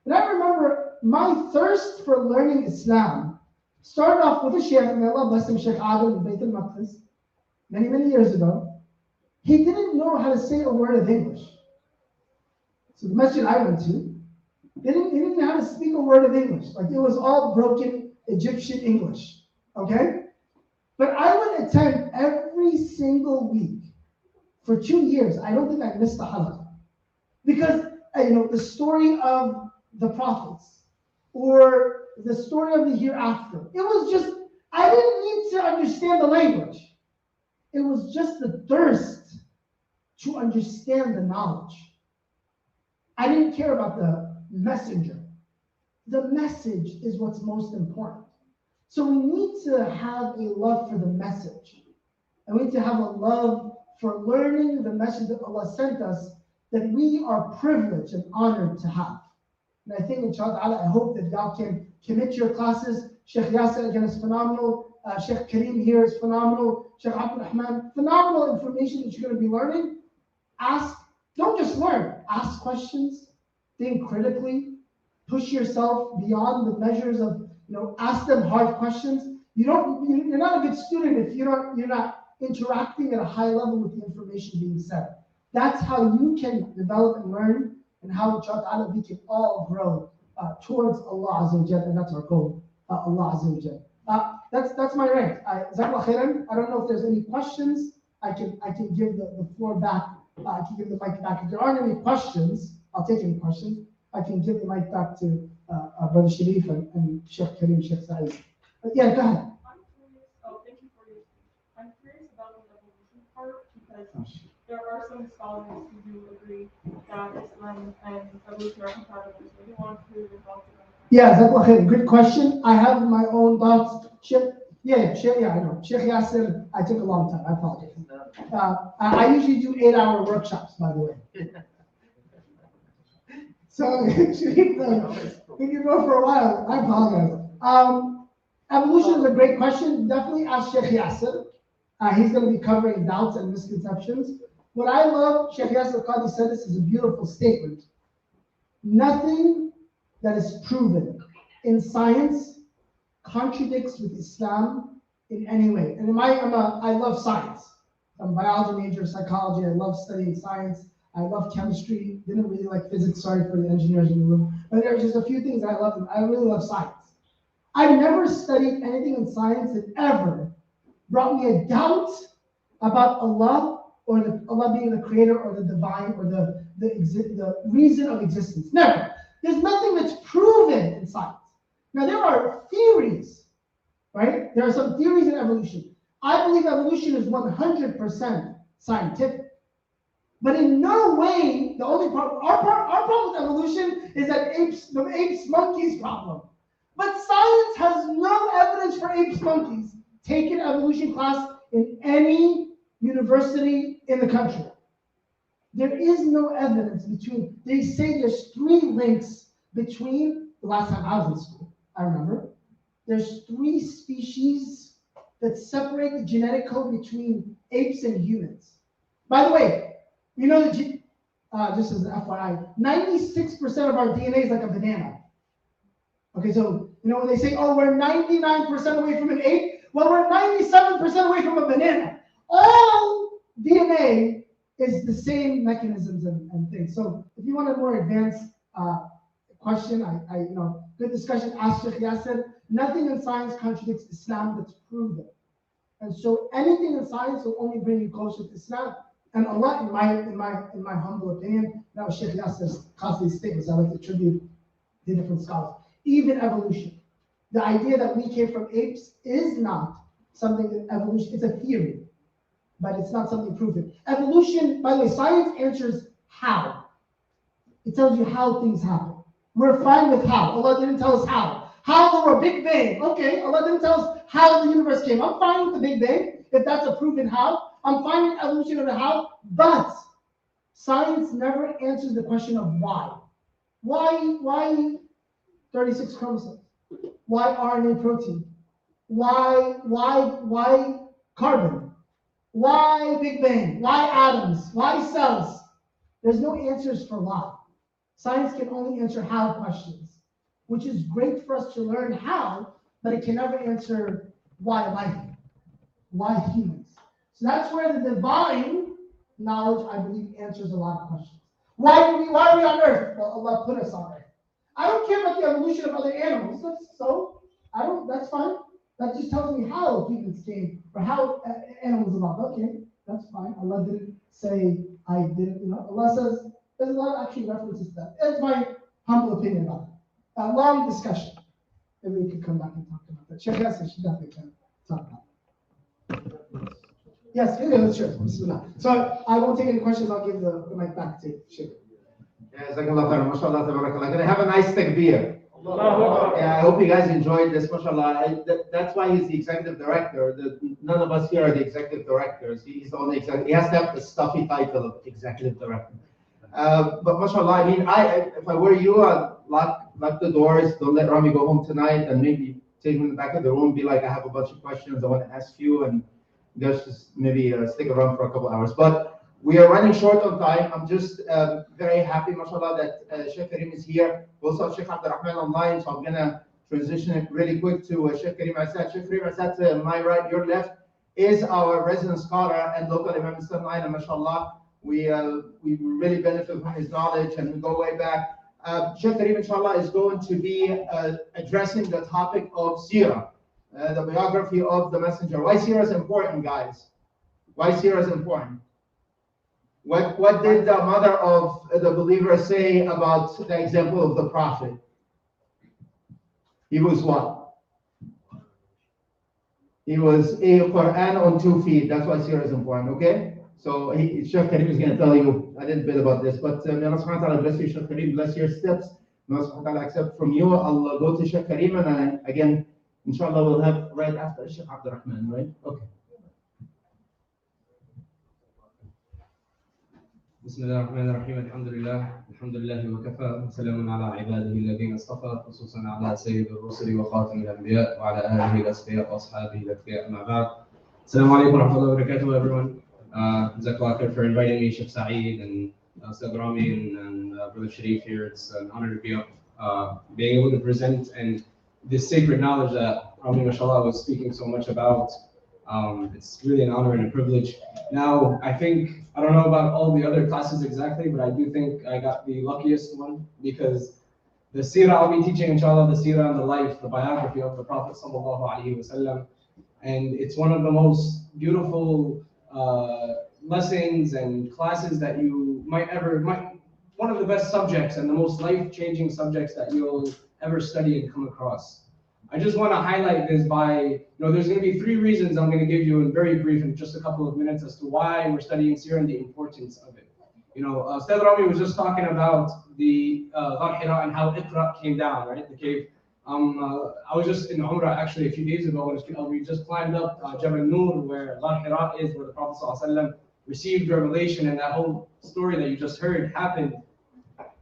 And I remember my thirst for learning Islam started off with a sheikh, may Allah bless him, Sheikh Adil in Bayt al-Maqdis, many, many years ago. He didn't know how to say a word of English. So the masjid I went to, he didn't know how to speak a word of English. Like it was all broken Egyptian English, okay? But I would attend every single week for 2 years. I don't think I missed a halaqah. Because, the story of the prophets, or the story of the hereafter. It was just, I didn't need to understand the language. It was just the thirst to understand the knowledge. I didn't care about the messenger. The message is what's most important. So we need to have a love for the message. And we need to have a love for learning the message that Allah sent us, that we are privileged and honored to have. And I think, inshallah, I hope that y'all can commit to your classes. Sheikh Yasser, again, is phenomenal. Sheikh Kareem here is phenomenal. Sheikh Abdul Rahman, phenomenal information that you're going to be learning. Don't just learn. Ask questions. Think critically. Push yourself beyond the measures of, ask them hard questions. You're not a good student if you're not interacting at a high level with the information being said. That's how you can develop and learn, and how, inshallah, we can all grow towards Allah Azza wa Jalla, and that's our goal, Allah Azza wa Jalla. That's my rant. Jazakallah khairan. I don't know if there's any questions. I can give the floor back I can give the mic back. If there aren't any questions, I'll take any questions. I can give the mic back to Brother Sharif and Sheikh Karim, Sheikh Saeed. Yeah, go ahead. I'm curious. Oh, thank you for your speech. I'm curious about the evolution part because there are some scholars who do agree that Islam and evolution are compatible. So I do want to hear your thoughts about that. Yeah, good question. I have my own thoughts. Yeah, I know. Sheikh Yasser, I took a long time. I apologize. I usually do 8-hour workshops, by the way. So, we can go for a while. I apologize. Evolution is a great question. Definitely ask Sheikh Yasser. He's going to be covering doubts and misconceptions. What I love, Sheikh Yasser Qadi said this is a beautiful statement. Nothing that is proven in science contradicts with Islam in any way. And I love science. I'm a biology major, psychology. I love studying science. I love chemistry. Didn't really like physics. Sorry for the engineers in the room. But there are just a few things I love. I really love science. I've never studied anything in science that ever brought me a doubt about Allah or Allah being the creator or the divine or the reason of existence. Never. There's nothing that's proven in science. Now, there are theories, right? There are some theories in evolution. I believe evolution is 100% scientific. But in no way, the only problem, our problem with evolution is that the apes-monkeys problem. But science has no evidence for apes-monkeys. Take an evolution class in any university in the country. There is no evidence they say there's 3 links between, the last time I was in school, I remember, there's 3 species that separate the genetic code between apes and humans. By the way, you know, just as an FYI, 96% of our DNA is like a banana. Okay, so, you know, when they say, oh, we're 99% away from an ape, well, we're 97% away from a banana. All DNA is the same mechanisms and things. So if you want a more advanced question, good discussion, ask Sheikh Yasser. Nothing in science contradicts Islam that's proven. And so anything in science will only bring you closer to Islam. And Allah, in my humble opinion, that was Sheikh Yasser's costly statements. I like to attribute to different scholars. Even evolution. The idea that we came from apes is not something that evolution, it's a theory, but it's not something proven. Evolution, by the way, science answers how. It tells you how things happen. We're fine with how. Allah didn't tell us how. How there were Big Bang. Okay, Allah didn't tell us how the universe came. I'm fine with the Big Bang, if that's a proven how. I'm fine with evolution of the how, but science never answers the question of why. Why 36 chromosomes? Why RNA protein? Why carbon? Why Big Bang? Why atoms? Why cells? There's no answers for why. Science can only answer how questions, which is great for us to learn how, but it can never answer why life, why humans. So that's where the divine knowledge, I believe, answers a lot of questions. Why are we on Earth? Well, Allah put us on Earth. I don't care about the evolution of other animals. That's fine. That just tells me how humans came or how animals evolved. Okay, that's fine. Allah didn't say I didn't. Allah says there's a lot of actually references to that. That's my humble opinion about it. A long discussion. Maybe we could come back and talk about that. Sheikh Yasser should definitely talk about it. Yes, sure. Bismillah. So I won't take any questions. I'll give the mic back to Sheikh. Jazakallah khair, mashallah, tabarakallah. Can I have a nice takbir? Yeah, I hope you guys enjoyed this, mashallah. That's why he's the executive director. None of us here are the executive directors. He's the only executive. He has to have the stuffy title of executive director. But mashallah, I mean, if I were you, I'd lock the doors. Don't let Rami go home tonight, and maybe take him in the back of the room. Be like, I have a bunch of questions I want to ask you, and just maybe stick around for a couple hours. But we are running short on time. I'm just very happy, mashallah, that Sheikh Karim is here. We also have Sheikh Abdurrahman online, so I'm going to transition it really quick to Sheikh Karim Assad. Sheikh Karim Assad, to my right, your left, is our resident scholar and local Imam Islam, and mashallah, we really benefit from his knowledge, and we go way back. Sheikh Karim, inshallah, is going to be addressing the topic of Sirah, the biography of the Messenger. Why Sirah is important, guys? Why Sirah is important? What did the mother of the believer say about the example of the Prophet? He was what? He was a Quran on 2 feet. That's why seerah is important, okay? So Sheikh Karim is going to tell you a little bit about this. But may Allah subhanahu wa ta'ala bless you, Sheikh Karim, bless your steps. May Allah subhanahu wa ta'ala accept from you. I'll go to Sheikh Karim and again, inshallah, we'll have right after Sheikh Abdurrahman, right? Okay. بسم الله الرحمن الرحيم الحمد لله وكفى وسلام على عباده الذين اصطفى خصوصا على سيد الرسل وخاتم الانبياء وعلى اله الاسفياء واصحابه الاكفياء اما بعد. السلام عليكم ورحمه الله وبركاته everyone. Jazakallah for inviting me, Sheikh Saeed and Ustad Rami and Brother Sharif here. It's an honor to be up, being able to present and this sacred knowledge that Rami mashallah was speaking so much about. It's really an honor and a privilege. Now, I don't know about all the other classes exactly, but I do think I got the luckiest one because the seerah I'll be teaching, inshallah, the seerah and the life, the biography of the Prophet sallallahu alaihi wasallam. And it's one of the most beautiful lessons and classes that you one of the best subjects and the most life-changing subjects that you'll ever study and come across. I just want to highlight this by, there's going to be 3 reasons I'm going to give you in very brief in just a couple of minutes as to why we're studying seerah and the importance of it. Ustad Rami was just talking about the Ghar Hira and how Iqra came down, right? The cave. I was just in Umrah actually a few days ago. We just climbed up Jabal Nur, where Ghar Hira is, where the Prophet ﷺ received revelation, and that whole story that you just heard happened.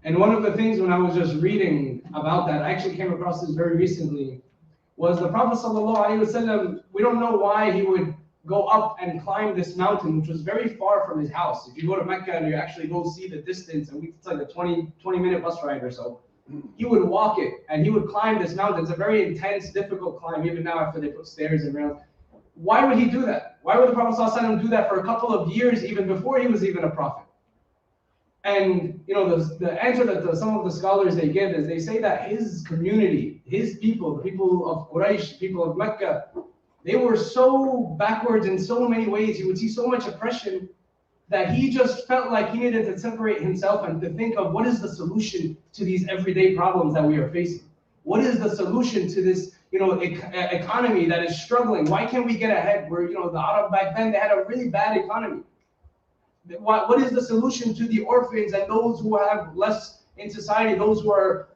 And one of the things when I was just reading about that, I actually came across this very recently, was the Prophet ﷺ, we don't know why he would go up and climb this mountain, which was very far from his house. If you go to Mecca and you actually go see the distance, and it's like a 20-minute bus ride or so, he would walk it and he would climb this mountain. It's a very intense, difficult climb, even now after they put stairs and rails. Why would he do that? Why would the Prophet ﷺ do that for a couple of years, even before he was even a prophet? And the answer that some of the scholars they give is they say that his community, his people, the people of Quraysh, people of Mecca, they were so backwards in so many ways. He would see so much oppression that he just felt like he needed to separate himself and to think of what is the solution to these everyday problems that we are facing. What is the solution to this, economy that is struggling? Why can't we get ahead? Where the Arab back then, they had a really bad economy. What is the solution to the orphans and those who have less in society, those who are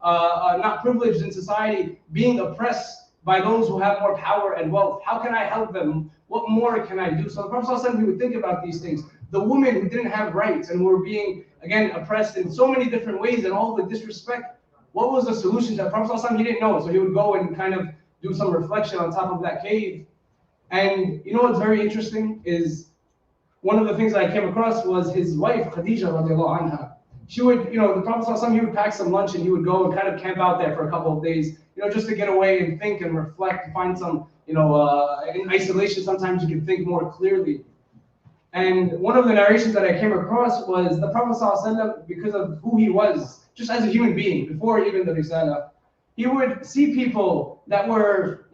not privileged in society, being oppressed by those who have more power and wealth? How can I help them? What more can I do? So the Prophet ﷺ, he would think about these things. The women who didn't have rights and were being, again, oppressed in so many different ways and all the disrespect. What was the solution to that? Prophet ﷺ, he didn't know. So he would go and kind of do some reflection on top of that cave. And what's very interesting is one of the things that I came across was his wife, Khadija radiallahu anha. She would, the Prophet ﷺ, he would pack some lunch and he would go and kind of camp out there for a couple of days, just to get away and think and reflect, find some, in isolation, sometimes you can think more clearly. And one of the narrations that I came across was the Prophet ﷺ, because of who he was, just as a human being, before even the Risala, he would see people that were,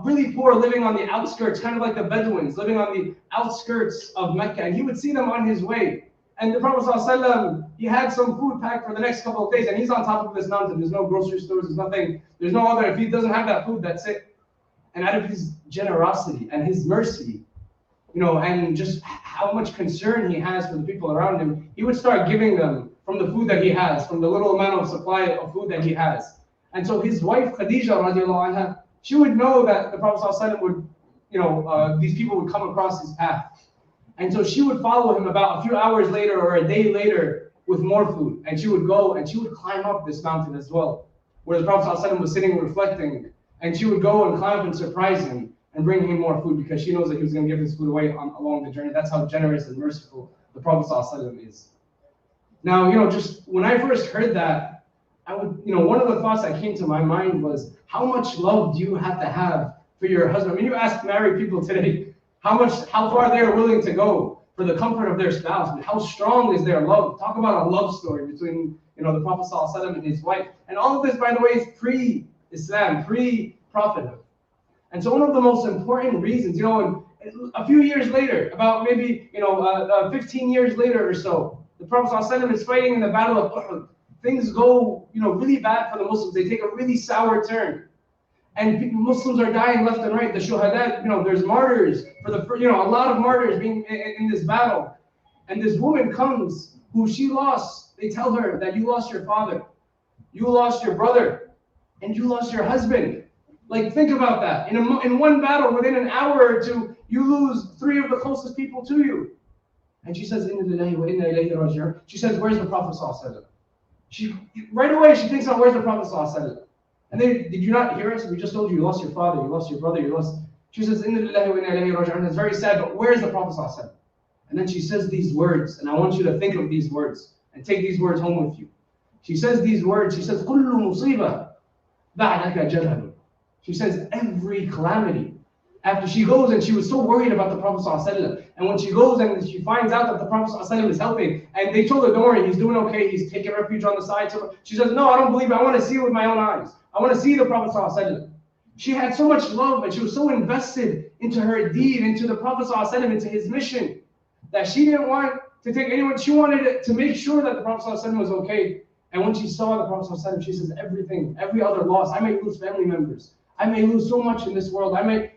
really poor, living on the outskirts, kind of like the Bedouins, living on the outskirts of Mecca, and he would see them on his way. And the Prophet ﷺ, he had some food packed for the next couple of days, and he's on top of this mountain. There's no grocery stores, there's nothing, there's no other, if he doesn't have that food, that's it. And out of his generosity and his mercy, and just how much concern he has for the people around him, he would start giving them from the food that he has, from the little amount of supply of food that he has. And so his wife, Khadija radiallahu anha, she would know that the Prophet ﷺ would, these people would come across his path. And so she would follow him about a few hours later or a day later with more food. And she would go and she would climb up this mountain as well, where the Prophet ﷺ was sitting reflecting. And she would go and climb up and surprise him and bring him more food because she knows that he was going to give his food away along the journey. That's how generous and merciful the Prophet ﷺ is. Now, just when I first heard that, I would, one of the thoughts that came to my mind was, how much love do you have to have for your husband? I mean, you ask married people today, how far they're willing to go for the comfort of their spouse, and how strong is their love. Talk about a love story between, the Prophet ﷺ and his wife. And all of this, by the way, is pre-Islam, pre-prophethood. And so one of the most important reasons, a few years later, about maybe 15 years later or so, the Prophet ﷺ is fighting in the Battle of Uhud. Things go really bad for the Muslims. They take a really sour turn. And Muslims are dying left and right. The shuhada, there's martyrs for a lot of martyrs being in this battle. And this woman comes who she lost. They tell her that you lost your father, you lost your brother, and you lost your husband. Like, think about that. In one battle, within an hour or two, you lose 3 of the closest people to you. And she says, Inna lillahi wa inna ilayhi raji'un. She says, where's the Prophet ﷺ? Right away, she thinks, where's the Prophet ﷺ? And they, did you not hear us? We just told you, you lost your father, you lost your brother, you lost... She says, Inna lillahi wa inna ilayhi raji'un. It's very sad, but where's the Prophet ﷺ? And then she says these words, and I want you to think of these words, and take these words home with you. She says these words, she says, كُلُّ مُصِيبَةٍ بَعْدَكَ جَلَلٌ. She says, every calamity. After she goes, and she was so worried about the Prophet ﷺ, and when she goes and she finds out that the Prophet ﷺ is helping, and they told her, don't worry, he's doing okay, he's taking refuge on the side. So she says, no, I don't believe it, I want to see it with my own eyes. I want to see the Prophet ﷺ. She had so much love, and she was so invested into her deed, into the Prophet ﷺ, into his mission, that she didn't want to take anyone, she wanted to make sure that the Prophet ﷺ was okay. And when she saw the Prophet ﷺ, she says, everything, every other loss, I may lose family members, I may lose so much in this world, I may,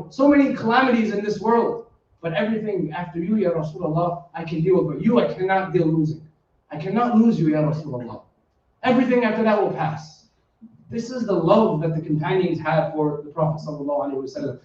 so many calamities in this world, but everything after you, Ya Rasulullah, I can deal with, but you, I cannot deal losing. I cannot lose you, Ya Rasulullah. Everything after that will pass. This is the love that the companions had for the Prophet ﷺ.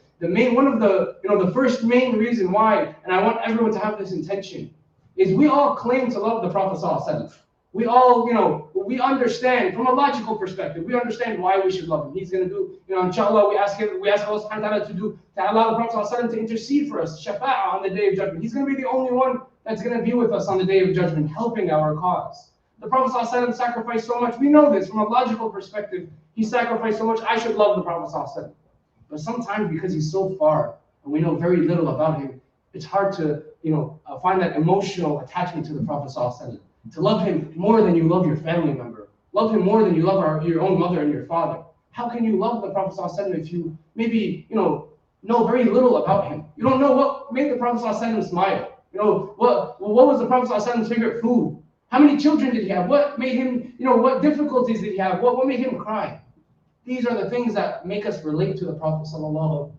One of the first main reason why, and I want everyone to have this intention, is we all claim to love the Prophet ﷺ. We all, we understand from a logical perspective, we understand why we should love him. He's going to do, inshallah, we ask Allah subhanahu wa ta'ala to allow the Prophet ﷺ to intercede for us, shafa'ah on the day of judgment. He's going to be the only one that's going to be with us on the day of judgment, helping our cause. The Prophet ﷺ sacrificed so much. We know this from a logical perspective. He sacrificed so much. I should love the Prophet ﷺ. But sometimes because he's so far and we know very little about him, it's hard to, find that emotional attachment to the Prophet ﷺ. To love him more than you love your family member. Love him more than you love your own mother and your father. How can you love the Prophet ﷺ if you maybe, know very little about him? You don't know what made the Prophet ﷺ smile. What was the Prophet ﷺ's favorite food? How many children did he have? What made him, what difficulties did he have? What made him cry? These are the things that make us relate to the Prophet sallallahu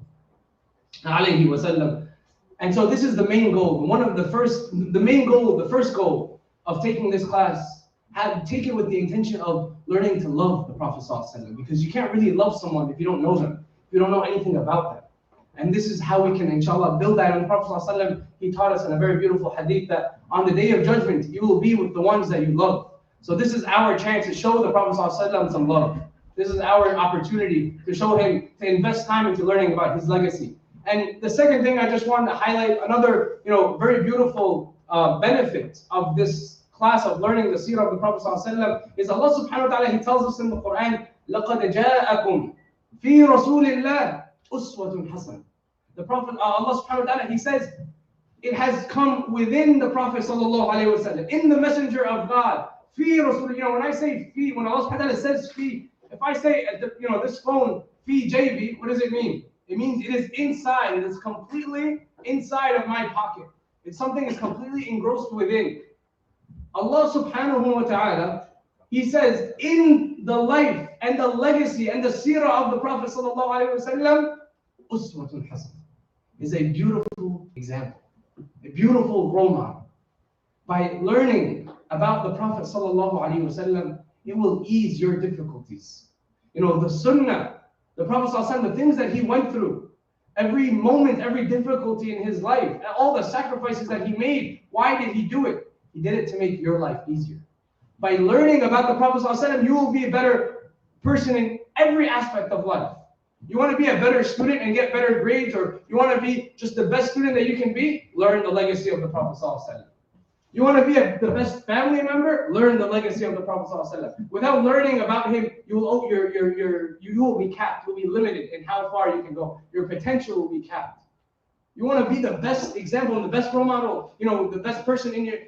alaihi wasallam. And so this is the main goal. The first goal of taking this class, take it with the intention of learning to love the Prophet sallallahu alaihi wasallam, because you can't really love someone if you don't know them, if you don't know anything about them. And this is how we can, inshallah, build that. And the Prophet sallallahu alaihi wasallam, he taught us in a very beautiful hadith that on the day of judgment, you will be with the ones that you love. So this is our chance to show the Prophet sallallahu alaihi wasallam some love. This is our opportunity to show him, to invest time into learning about his legacy. And the second thing I just wanted to highlight, another very beautiful benefit of this class of learning the seerah of the Prophet ﷺ is Allah subhanahu wa ta'ala, he tells us in the Quran, لَقَدْ جَاءَكُمْ فِي رَسُولِ اللَّهِ أُسْوَةٌ حَسَنَةٌ. The Prophet, Allah subhanahu wa ta'ala, he says, it has come within the Prophet sallallahu alaihi wasallam, in the messenger of God. Fi Rasul, when I say fi, when Allah subhanahu wa ta'ala says fi, if I say, this phone, fi JB, what does it mean? It means it is inside, it is completely inside of my pocket. It's something is completely engrossed within. Allah subhanahu wa ta'ala, he says, in the life and the legacy and the seerah of the Prophet sallallahu alaihi wasallam, uswatun hasanah is a beautiful example, a beautiful role model. By learning about the Prophet sallallahu alaihi wasallam, it will ease your difficulties. The sunnah, the Prophet sallallahu alaihi wasallam, the things that he went through, every moment, every difficulty in his life, all the sacrifices that he made, why did he do it? He did it to make your life easier. By learning about the Prophet ﷺ, you will be a better person in every aspect of life. You want to be a better student and get better grades, or you want to be just the best student that you can be? Learn the legacy of the Prophet ﷺ. You want to be the best family member? Learn the legacy of the Prophet ﷺ. Without learning about him, you will be capped. You'll be limited in how far you can go. Your potential will be capped. You want to be the best example and the best role model, the best person in your,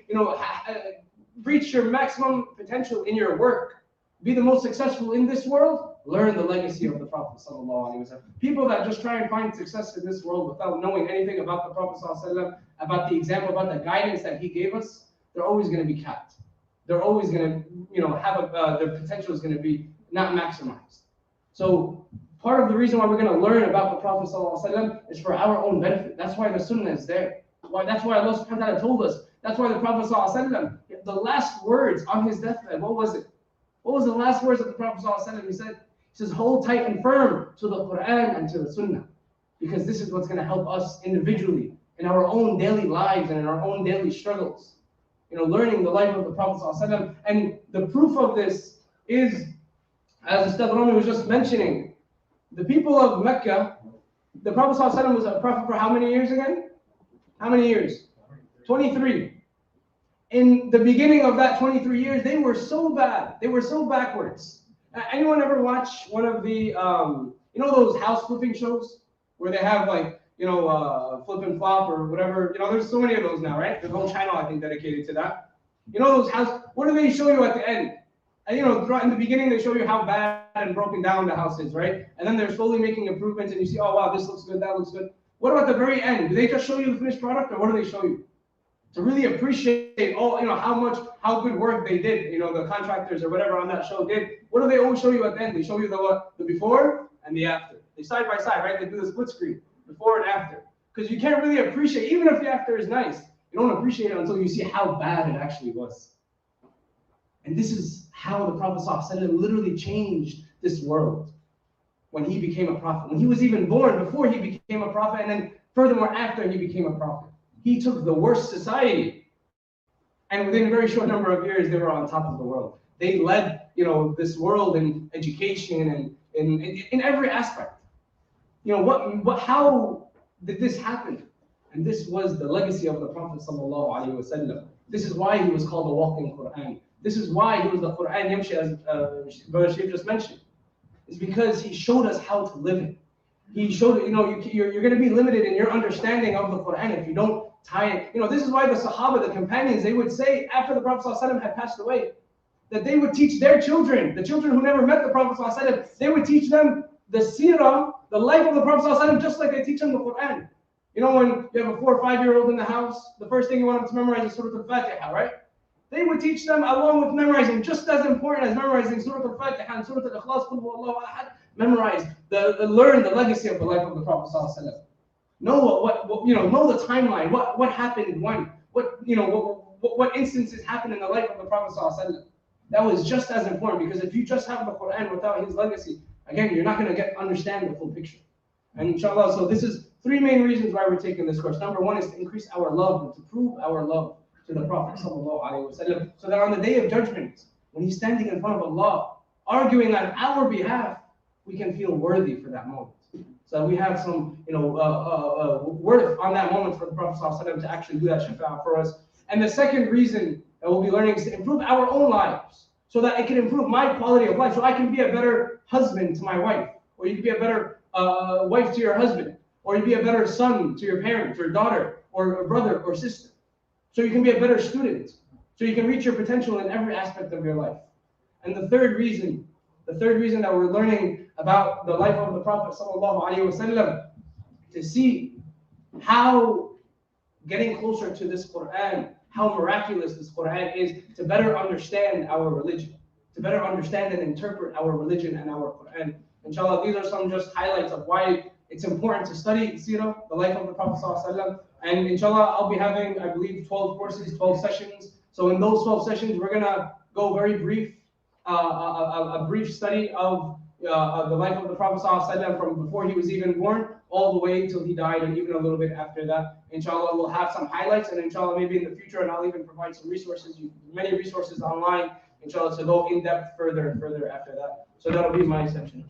reach your maximum potential in your work. Be the most successful in this world. learn the legacy of the Prophet sallallahu alaihi wasallam. People that just try and find success in this world without knowing anything about the Prophet sallallahu alaihi wasallam, about the example, about the guidance that he gave us, they're always going to be capped. They're always going to, have their potential is going to be not maximized. So part of the reason why we're going to learn about the Prophet ﷺ is for our own benefit. That's why the Sunnah is there. That's why Allah subhanahu wa ta'ala told us. That's why the Prophet ﷺ, the last words on his deathbed, what was it? What was the last words of the Prophet ﷺ? He says, hold tight and firm to the Quran and to the Sunnah. Because this is what's going to help us individually in our own daily lives and in our own daily struggles. Learning the life of the Prophet ﷺ. And the proof of this is, as Ustad Rami was just mentioning, the people of Mecca, the Prophet ﷺ was a prophet for how many years again? How many years? 23. In the beginning of that 23 years, they were so bad. They were so backwards. Anyone ever watch one of the, those house flipping shows where they have flip and flop or whatever? There's so many of those now, right? There's a whole channel, I think, dedicated to that. Those house, what do they show you at the end? And in the beginning, they show you how bad and broken down the house is, right? And then they're slowly making improvements and you see, oh wow, this looks good, that looks good. What about the very end? Do they just show you the finished product, or what do they show you? To really appreciate how good work they did, the contractors or whatever on that show did. What do they always show you at the end? They show you the before and the after. They side by side, right? They do the split screen, before and after. Because you can't really appreciate, even if the after is nice, you don't appreciate it until you see how bad it actually was. And this is how the Prophet ﷺ literally changed this world when he became a prophet. When he was even born, before he became a prophet, and then furthermore after he became a prophet. He took the worst society, and within a very short number of years, they were on top of the world. They led, this world in education and in every aspect. How did this happen? And this was the legacy of the Prophet ﷺ. This is why he was called the walking Quran. This is why he was the Quran Yamshi, as Brother Sheikh just mentioned. It's because he showed us how to live it. He showed, you're going to be limited in your understanding of the Quran if you don't tie it. This is why the Sahaba, the companions, they would say after the Prophet ﷺ had passed away, that they would teach their children, the children who never met the Prophet ﷺ, they would teach them the seerah, the life of the Prophet ﷺ, just like they teach them the Quran. When you have a 4 or 5-year-old in the house, the first thing you want them to memorize is Surah Al-Fatiha, right? They would teach them along with memorizing, just as important as memorizing Surah Al-Fatiha and Surah Al-Ikhlas, Qul Huwallahu Ahad, memorize, learn the legacy of the life of the Prophet ﷺ. Know know the timeline, what happened when, what instances happened in the life of the Prophet ﷺ. That was just as important, because if you just have the Quran without his legacy, again, you're not going to understand the full picture. And inshallah, so this is 3 main reasons why we're taking this course. Number 1 is to increase our love and to prove our love to the Prophet ﷺ, so that on the day of judgment, when he's standing in front of Allah, arguing on our behalf, we can feel worthy for that moment. So we have some, worth on that moment for the Prophet ﷺ to actually do that shafa'ah for us. And the second reason that we'll be learning is to improve our own lives, so that it can improve my quality of life, so I can be a better husband to my wife, or you can be a better wife to your husband, or you be a better son to your parents, or daughter, or a brother, or sister. So you can be a better student, so you can reach your potential in every aspect of your life. And the third reason that we're learning about the life of the Prophet ﷺ, to see how getting closer to this Quran, how miraculous this Quran is, to better understand our religion, to better understand and interpret our religion and our Quran. Inshallah, these are some just highlights of why it's important to study seerah, the life of the Prophet ﷺ. And inshallah, I'll be having, I believe, 12 courses, 12 sessions. So in those 12 sessions, we're going to go very brief, a brief study of the life of the Prophet ﷺ from before he was even born, all the way till he died, and even a little bit after that. Inshallah, we'll have some highlights, and inshallah, maybe in the future, and I'll even provide some resources, many resources online, inshallah, to go in depth further and further after that. So that'll be my section.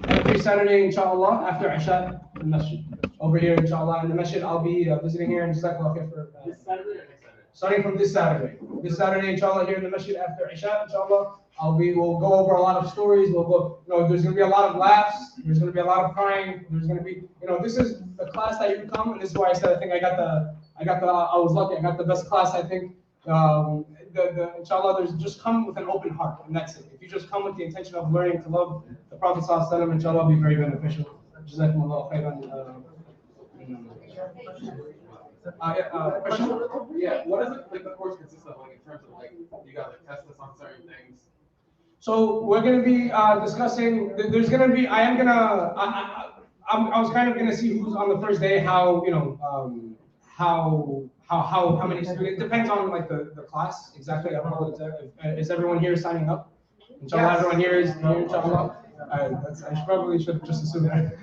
Every Saturday, inshallah, after Isha, in the masjid. Over here, inshallah, in the masjid, I'll be visiting here in Jazakallah khair for this Saturday or next Saturday? Starting from this Saturday. This Saturday, inshallah, here in the masjid after Isha, inshallah, we'll go over a lot of stories. We'll go, there's going to be a lot of laughs. There's going to be a lot of crying. There's going to be, this is the class that you come, and this is why I said I was lucky. I got the best class, I think. inshallah, there's just come with an open heart, and that's it. If you just come with the intention of learning to love the Prophet ﷺ, inshallah, will be very beneficial. Jazakumullah khairan. Question? Yeah, what is it like the course consists of, like in terms of like you guys like test us on certain things? So we're going to be discussing. There's going to be. I was kind of going to see who's on the first day. How how many students? It depends on like the class exactly. I don't know. Is everyone here signing up? Inshallah, yes. Everyone here is here. Inshallah. I probably should just assume that.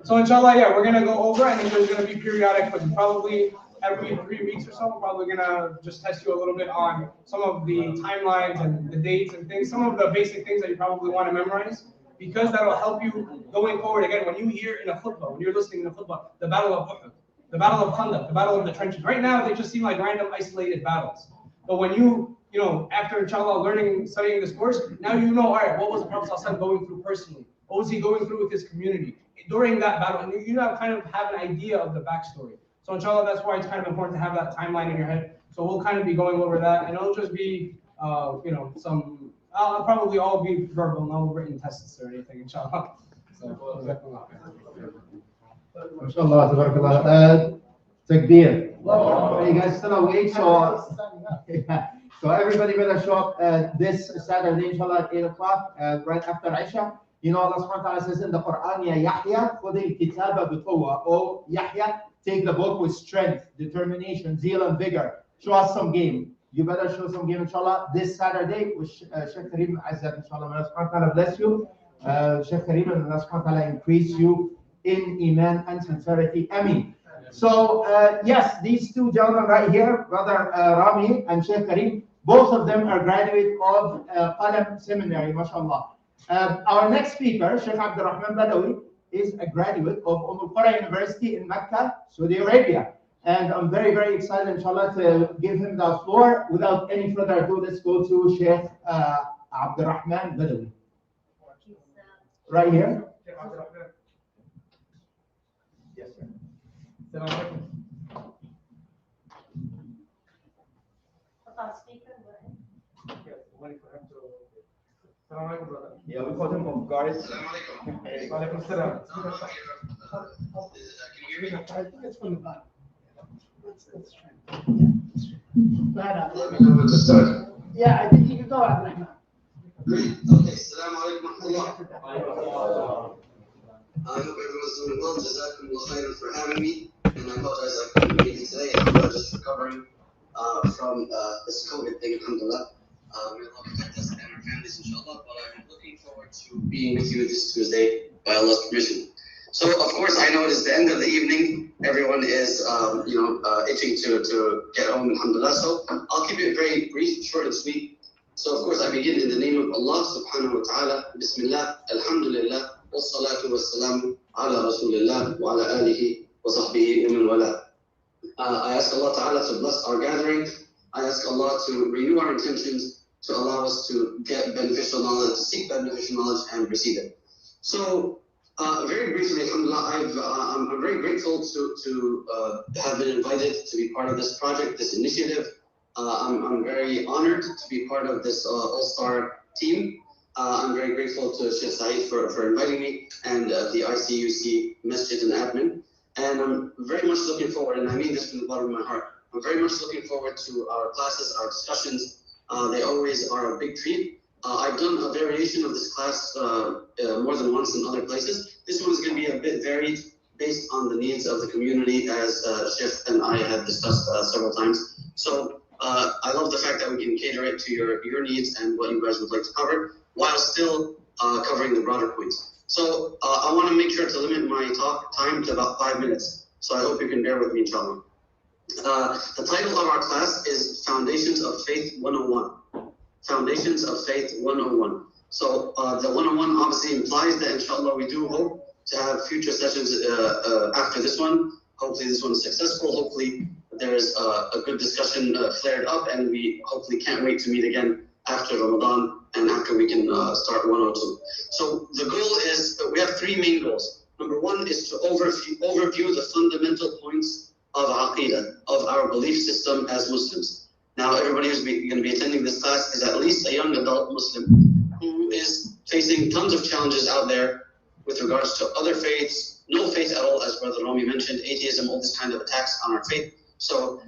So inshallah, yeah, we're gonna go over, and then there's gonna be periodic, but probably every 3 weeks or so, we're probably gonna just test you a little bit on some of the timelines and the dates and things, some of the basic things that you probably want to memorize, because that'll help you going forward. Again, when you hear in a khutbah, when you're listening in a khutbah, the battle of Uhud, the battle of Khandaq, the battle of the trenches. Right now, they just seem like random isolated battles. But when you after inshallah studying this course, now you know, all right, what was the Prophet ﷺ going through personally? What was he going through with his community during that battle? And you now kind of have an idea of the backstory. So inshallah, that's why it's kind of important to have that timeline in your head. So we'll kind of be going over that, and it'll just be, some, I'll probably all be verbal, no written tests or anything, inshallah. So, MashaAllah, tabarakallah. Takbir. Are you guys still awake? So everybody better show up this Saturday, inshallah, at 8 o'clock, right after Isha. You know, Allah subhanahu wa ta'ala says in the Quran, Ya Yahya, khudh al-kitaba biquwwa. Oh, Yahya, take the book with strength, determination, zeal, and vigor. Show us some game. You better show some game, inshallah, this Saturday with Sheikh Kareem Azzab, inshallah. May Allah subhanahu wa ta'ala bless you. Sheikh Kareem, and Allah subhanahu wa ta'ala increase you in Iman and sincerity. Ameen. So, yes, these two gentlemen right here, Brother Rami and Sheikh Kareem, both of them are graduates of Qalam Seminary, mashallah. Our next speaker, Sheikh Abdurrahman Badawi, is a graduate of Qura University in Mecca, Saudi Arabia. And I'm very, very excited, inshallah, to give him the floor. Without any further ado, let's go to Sheikh Abdurrahman Badawi. Right here. Yes, sir. Yeah, we call him guys. Walaikum salam. I think it's from the back. Let's try. Yeah, I think you can go, Abdurrahman. Okay, Assalamu alaikum wa rahmatullah. I hope everyone's doing well. Jazakumullah khairan for having me. And I apologize I couldn't make it today. I'm just recovering from this COVID thing, alhamdulillah. May Allah protect us and our families, inshallah. But I'm looking forward to being with you this Tuesday by Allah's permission. So, of course, I know it is the end of the evening. Everyone is, itching to get home, alhamdulillah. So, I'll keep it very brief, short and sweet. So, of course, I begin in the name of Allah subhanahu wa ta'ala. Bismillah, alhamdulillah, wassalatu wassalamu ala rasulillah wa ala alihi wa sahbihi wa man wala. I ask Allah ta'ala to bless our gathering. I ask Allah to renew our intentions, to allow us to get beneficial knowledge, to seek beneficial knowledge and receive it. So, very briefly, alhamdulillah, I'm very grateful to have been invited to be part of this project, this initiative. I'm very honored to be part of this all-star team. I'm very grateful to Sheikh Saeed for inviting me, and the ICUC Masjid and admin. And I'm very much looking forward, and I mean this from the bottom of my heart, I'm very much looking forward to our classes, our discussions. They always are a big treat. I've done a variation of this class more than once in other places. This one is going to be a bit varied based on the needs of the community, as Sheikh and I have discussed several times. So I love the fact that we can cater it to your needs and what you guys would like to cover, while still covering the broader points. So I want to make sure to limit my talk time to about 5 minutes. So I hope you can bear with me, inshallah. The title of our class is Foundations of Faith 101. Foundations of Faith 101. So the 101 obviously implies that, inshallah, we do hope to have future sessions after this one. Hopefully this one is successful. Hopefully there is a good discussion flared up, and we hopefully can't wait to meet again after Ramadan and after we can start 102. So the goal is, we have 3 main goals. Number 1 is to overview the fundamental points of Aqidah, of our belief system as Muslims. Now, everybody who's going to be attending this class is at least a young adult Muslim who is facing tons of challenges out there with regards to other faiths, no faith at all, as Brother Rami mentioned, atheism, all this kind of attacks on our faith. So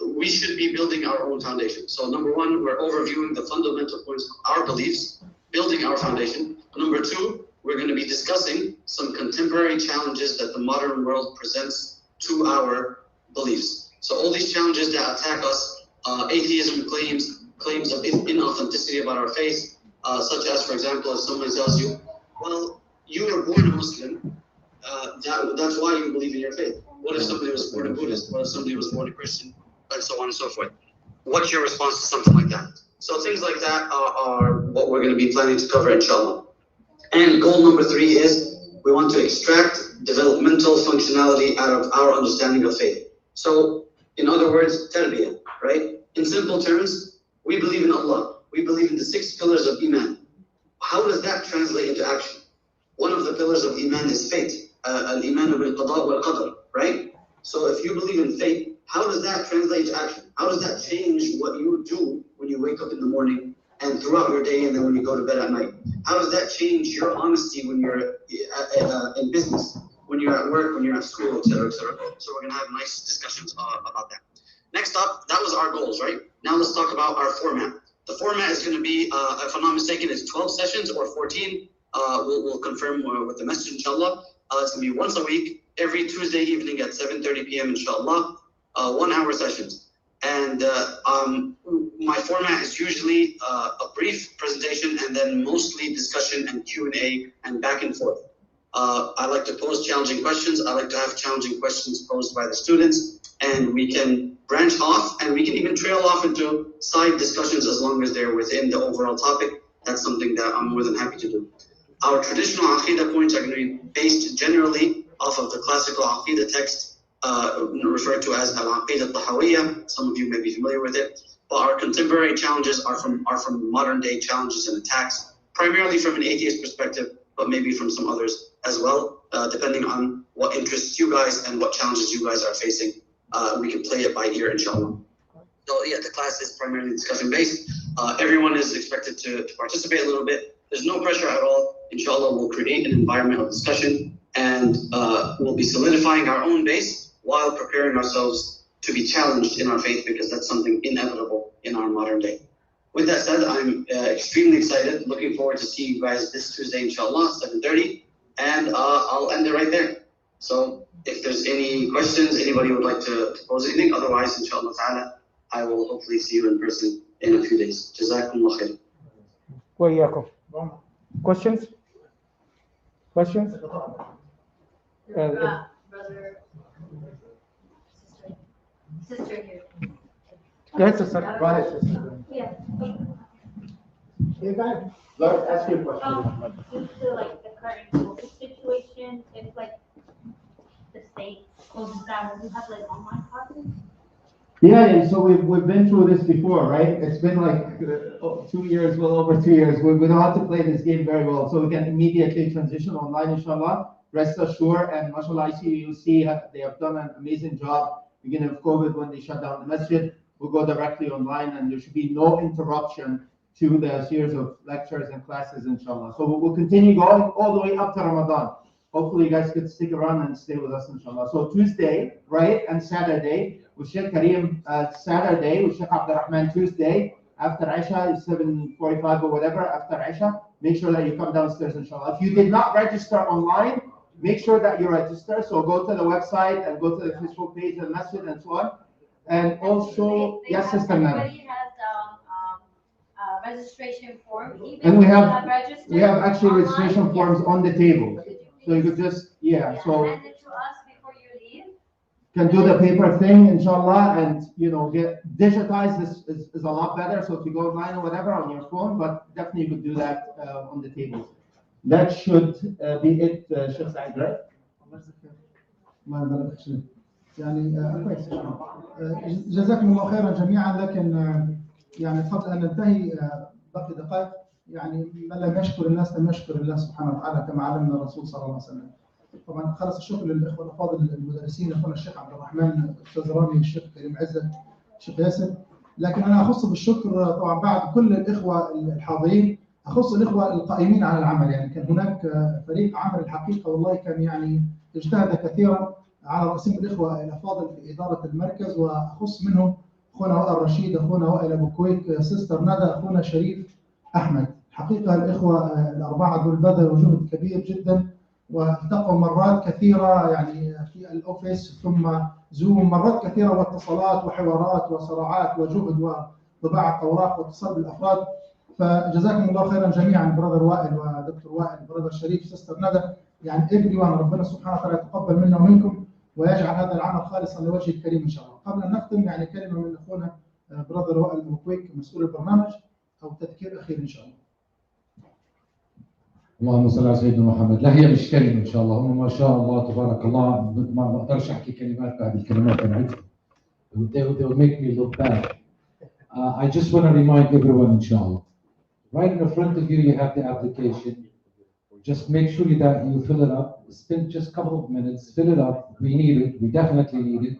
we should be building our own foundation. So number one, we're overviewing the fundamental points of our beliefs, building our foundation. Number two, we're going to be discussing some contemporary challenges that the modern world presents to our beliefs. So all these challenges that attack us, atheism claims of inauthenticity about our faith, such as, for example, if someone tells you, well, you were born a Muslim, that's why you believe in your faith. What if somebody was born a Buddhist? What if somebody was born a Christian? And so on and so forth. What's your response to something like that? So things like that are what we're going to be planning to cover, inshallah. And goal number 3 is we want to extract developmental functionality out of our understanding of faith. So, in other words, tarbiyah, right? In simple terms, we believe in Allah. We believe in the 6 pillars of Iman. How does that translate into action? One of the pillars of Iman is faith. Al-Iman bil-Qada wal-Qadar, right? So if you believe in faith, how does that translate to action? How does that change what you do when you wake up in the morning and throughout your day and then when you go to bed at night? How does that change your honesty when you're in business, when you're at work, when you're at school, etc., etc.? So we're going to have nice discussions about that. Next up, that was our goals, right? Now let's talk about our format. The format is going to be, if I'm not mistaken, it's 12 sessions or 14. We'll confirm with the message, inshallah. It's going to be once a week, every Tuesday evening at 7:30 p.m., inshallah. 1-hour sessions. And my format is usually a brief presentation and then mostly discussion and Q&A and back and forth. I like to pose challenging questions. I like to have challenging questions posed by the students, and we can branch off and we can even trail off into side discussions as long as they're within the overall topic. That's something that I'm more than happy to do. Our traditional Aqidah points are going to be based generally off of the classical Aqidah text referred to as Al-Aqidah Tahawiyya. Some of you may be familiar with it. But our contemporary challenges are from modern day challenges and attacks, primarily from an atheist perspective, but maybe from some others as well, depending on what interests you guys and what challenges you guys are facing. We can play it by ear, inshallah. So yeah, the class is primarily discussion based. Everyone is expected to participate a little bit. There's no pressure at all. Inshallah, we'll create an environment of discussion and we'll be solidifying our own base while preparing ourselves to be challenged in our faith, because that's something inevitable in our modern day. With that said, I'm extremely excited, looking forward to seeing you guys this Tuesday, inshallah, 7:30, and I'll end it right there. So if there's any questions, anybody would like to pose anything, otherwise, inshallah ta'ala, I will hopefully see you in person in a few days. Jazakumullah khair. وإياكم. Questions? Questions? Brother, sister here. Go ahead, sister. Go ahead, sister. Yeah. Yeah, go ahead. Lord, ask your question. Due to like the current COVID situation, if like the state closes down, will you have like online classes? Yeah, so we've been through this before, right? It's been like 2 years, well over 2 years. We know how to play this game very well, so we can immediately transition online, inshallah. Rest assured, and mashallah, ICUC, they have done an amazing job. Beginning of COVID, when they shut down the masjid, we'll go directly online, and there should be no interruption to the series of lectures and classes, inshallah. So we'll continue going all the way up to Ramadan. Hopefully, you guys could stick around and stay with us, inshallah. So Tuesday, right, and Saturday, with Sheikh Kareem, Saturday, with Sheikh Abdurrahman Tuesday, after Isha, 7:45 or whatever, after Isha, make sure that you come downstairs, inshallah. If you did not register online, make sure that you register. So go to the website and go to the Facebook page and masjid and so on. And also, yes, Sister Nana. Everybody has registration form. Even And we if you have actually online, registration forms on the table. So you could just, so hand it to us before you leave. can do the paper thing, inshallah, and get digitized is a lot better. So if you go online or whatever on your phone, but definitely you could do that on the table. That should be it, Sheikh Said, right? الله يبارك فيك. يعني كويس. جزاكم الله خيرا جميعا، لكن يعني قبل ان ننتهي بقي دقائق. يعني من لم يشكر الناس لم يشكر الله سبحانه وتعالى، كما علمنا الرسول صلى الله عليه وسلم. طبعا خلص الشكر للاخوه الافاضل المدرسين، اخونا الشيخ عبد الرحمن، الاستاذ رامي، الشيخ كريم عزت، الشيخ ياسر. لكن أنا أخص بالشكر طبعا بعد كل الإخوة الحاضرين، أخص الإخوة القائمين على العمل. يعني كان هناك فريق عمل الحقيقة والله كان يعني اجتهد كثيرا على رأسهم الإخوة الأفاضل في إدارة المركز، وأخص منهم أخونا وائل رشيد، أخونا وائل أبو كويك، سيستر ندى، أخونا شريف أحمد. حقيقة الإخوة الأربعة دول بذلوا جهد كبير جدا، والتقوا مرات كثيرة يعني في الأوفيس ثم زوم مرات كثيرة، واتصالات وحوارات وصراعات وجهد وطباعة أوراق واتصال بالأفراد. فجزاكم الله خيرا جميعا، برادر وائل ودكتور وائل، برادر شريف، سيستر ندى، يعني everyone. ربنا سبحانه وتعالى يتقبل منا ومنكم ويجعل هذا العمل خالصا لوجه الكريم إن شاء الله. قبل أن نختم يعني كلمة من أخونا برادر وائل أبو كويك مسؤول البرنامج أو تذكير أخير إن شاء الله. اللهم صل على سيدنا محمد. لا هي مش كلمه ان شاء الله، هم ما شاء الله تبارك الله، ما بقدرش احكي كلمات بعد الكلمات انا عندي. They will make me look bad. I just want to remind everyone, inshallah. Right in front of you, you have the application. Just make sure that you fill it up. Spend just a couple of minutes, fill it up. We need it. We definitely need it.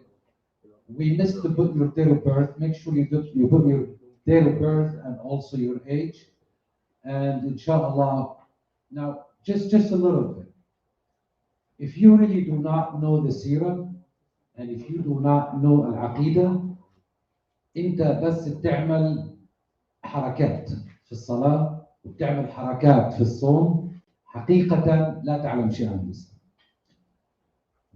We missed to put your date of birth. Make sure you put your date of birth and also your age. And inshallah. Now, just a little bit. If you really do not know the seerah, and if you do not know al-aqidah, أنت بس بتعمل حركات في الصلاة وبتعمل حركات في الصوم، حقيقة لا تعلم شيء عن الإسلام.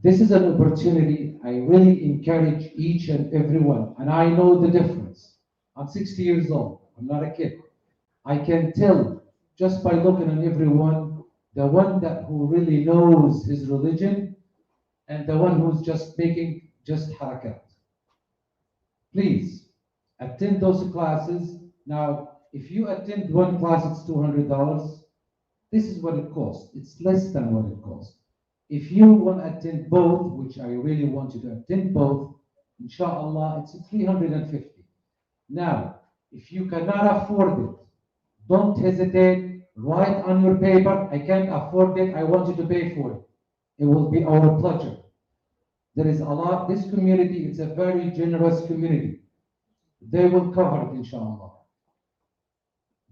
This is an opportunity. I really encourage each and every one, and I know the difference. I'm 60 years old. I'm not a kid. I can tell just by looking at everyone, the one who really knows his religion and the one who's just making just harakat. Please attend those classes. Now, if you attend one class, it's $200. This is what it costs. It's less than what it costs. If you want to attend both, which I really want you to attend both, inshallah, it's $350. Now, if you cannot afford it, don't hesitate. Write on your paper, I can't afford it, I want you to pay for it. It will be our pleasure. There is a lot, this community, it's a very generous community. They will cover it, inshallah.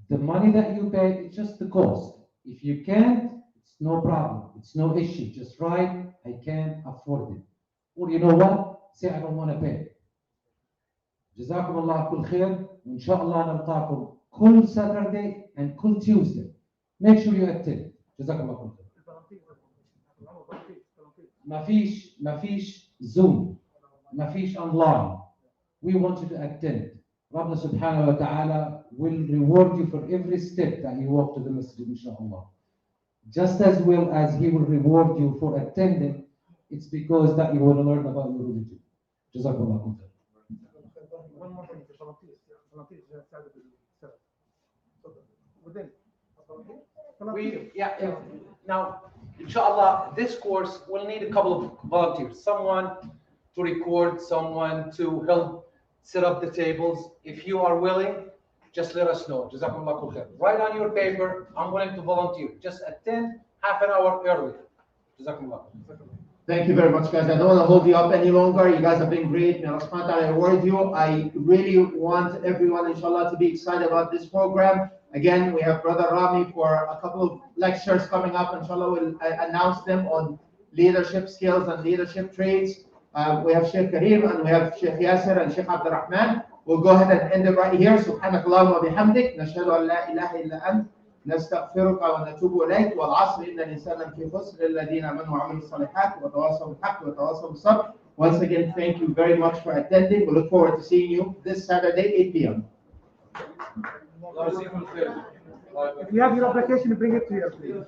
The money that you pay, it's just the cost. If you can't, it's no problem, it's no issue. Just write, I can't afford it. Or you know what? Say, I don't want to pay. جزاكم الله كل خير وإن شاء الله نلقاكم كل Saturday and كل Tuesday. Make sure you attend. جزاكم الله كل خير. ما فيش Zoom, ما فيش online. We want you to attend. ربنا سبحانه وتعالى will reward you for every step that you walk to the masjid, inshallah. Just as well as he will reward you for attending, it's because that you want to learn about your religion. جزاكم الله كل خير. One more thing, Now, inshallah, this course will need a couple of volunteers. Someone to record, someone to help set up the tables. If you are willing, just let us know. Jazakumullah kul khair. Write on your paper, I'm willing to volunteer. Just attend half an hour early. Jazakumullah. Thank you very much, guys. I don't want to hold you up any longer. You guys have been great. May Allah subhanahu wa ta'ala reward you. I really want everyone, inshallah, to be excited about this program. Again, we have Brother Rami for a couple of lectures coming up. Inshallah, we'll announce them on leadership skills and leadership traits. We have Sheikh Kareem and we have Sheikh Yasser and Sheikh Abdul Rahman. We'll go ahead and end it right here. Subhanakallahumma bihamdik. Nashhadu an la ilaha illa ant. نستغفرك ونتوب إليك والعصر إن الإنسان لفي خسر الذين آمنوا وعملوا الصالحات وتواصوا بالحق وتواصوا بالصبر. Once again, thank you very much for attending. We look forward to seeing you this Saturday, 8 p.m. If you have your application, bring it to here, please.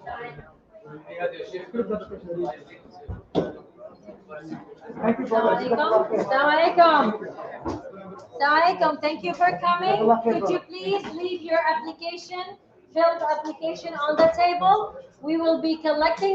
Thank you, brother. Assalamualaikum. Thank you for coming. Could you please leave your application, filled application on the table? We will be collecting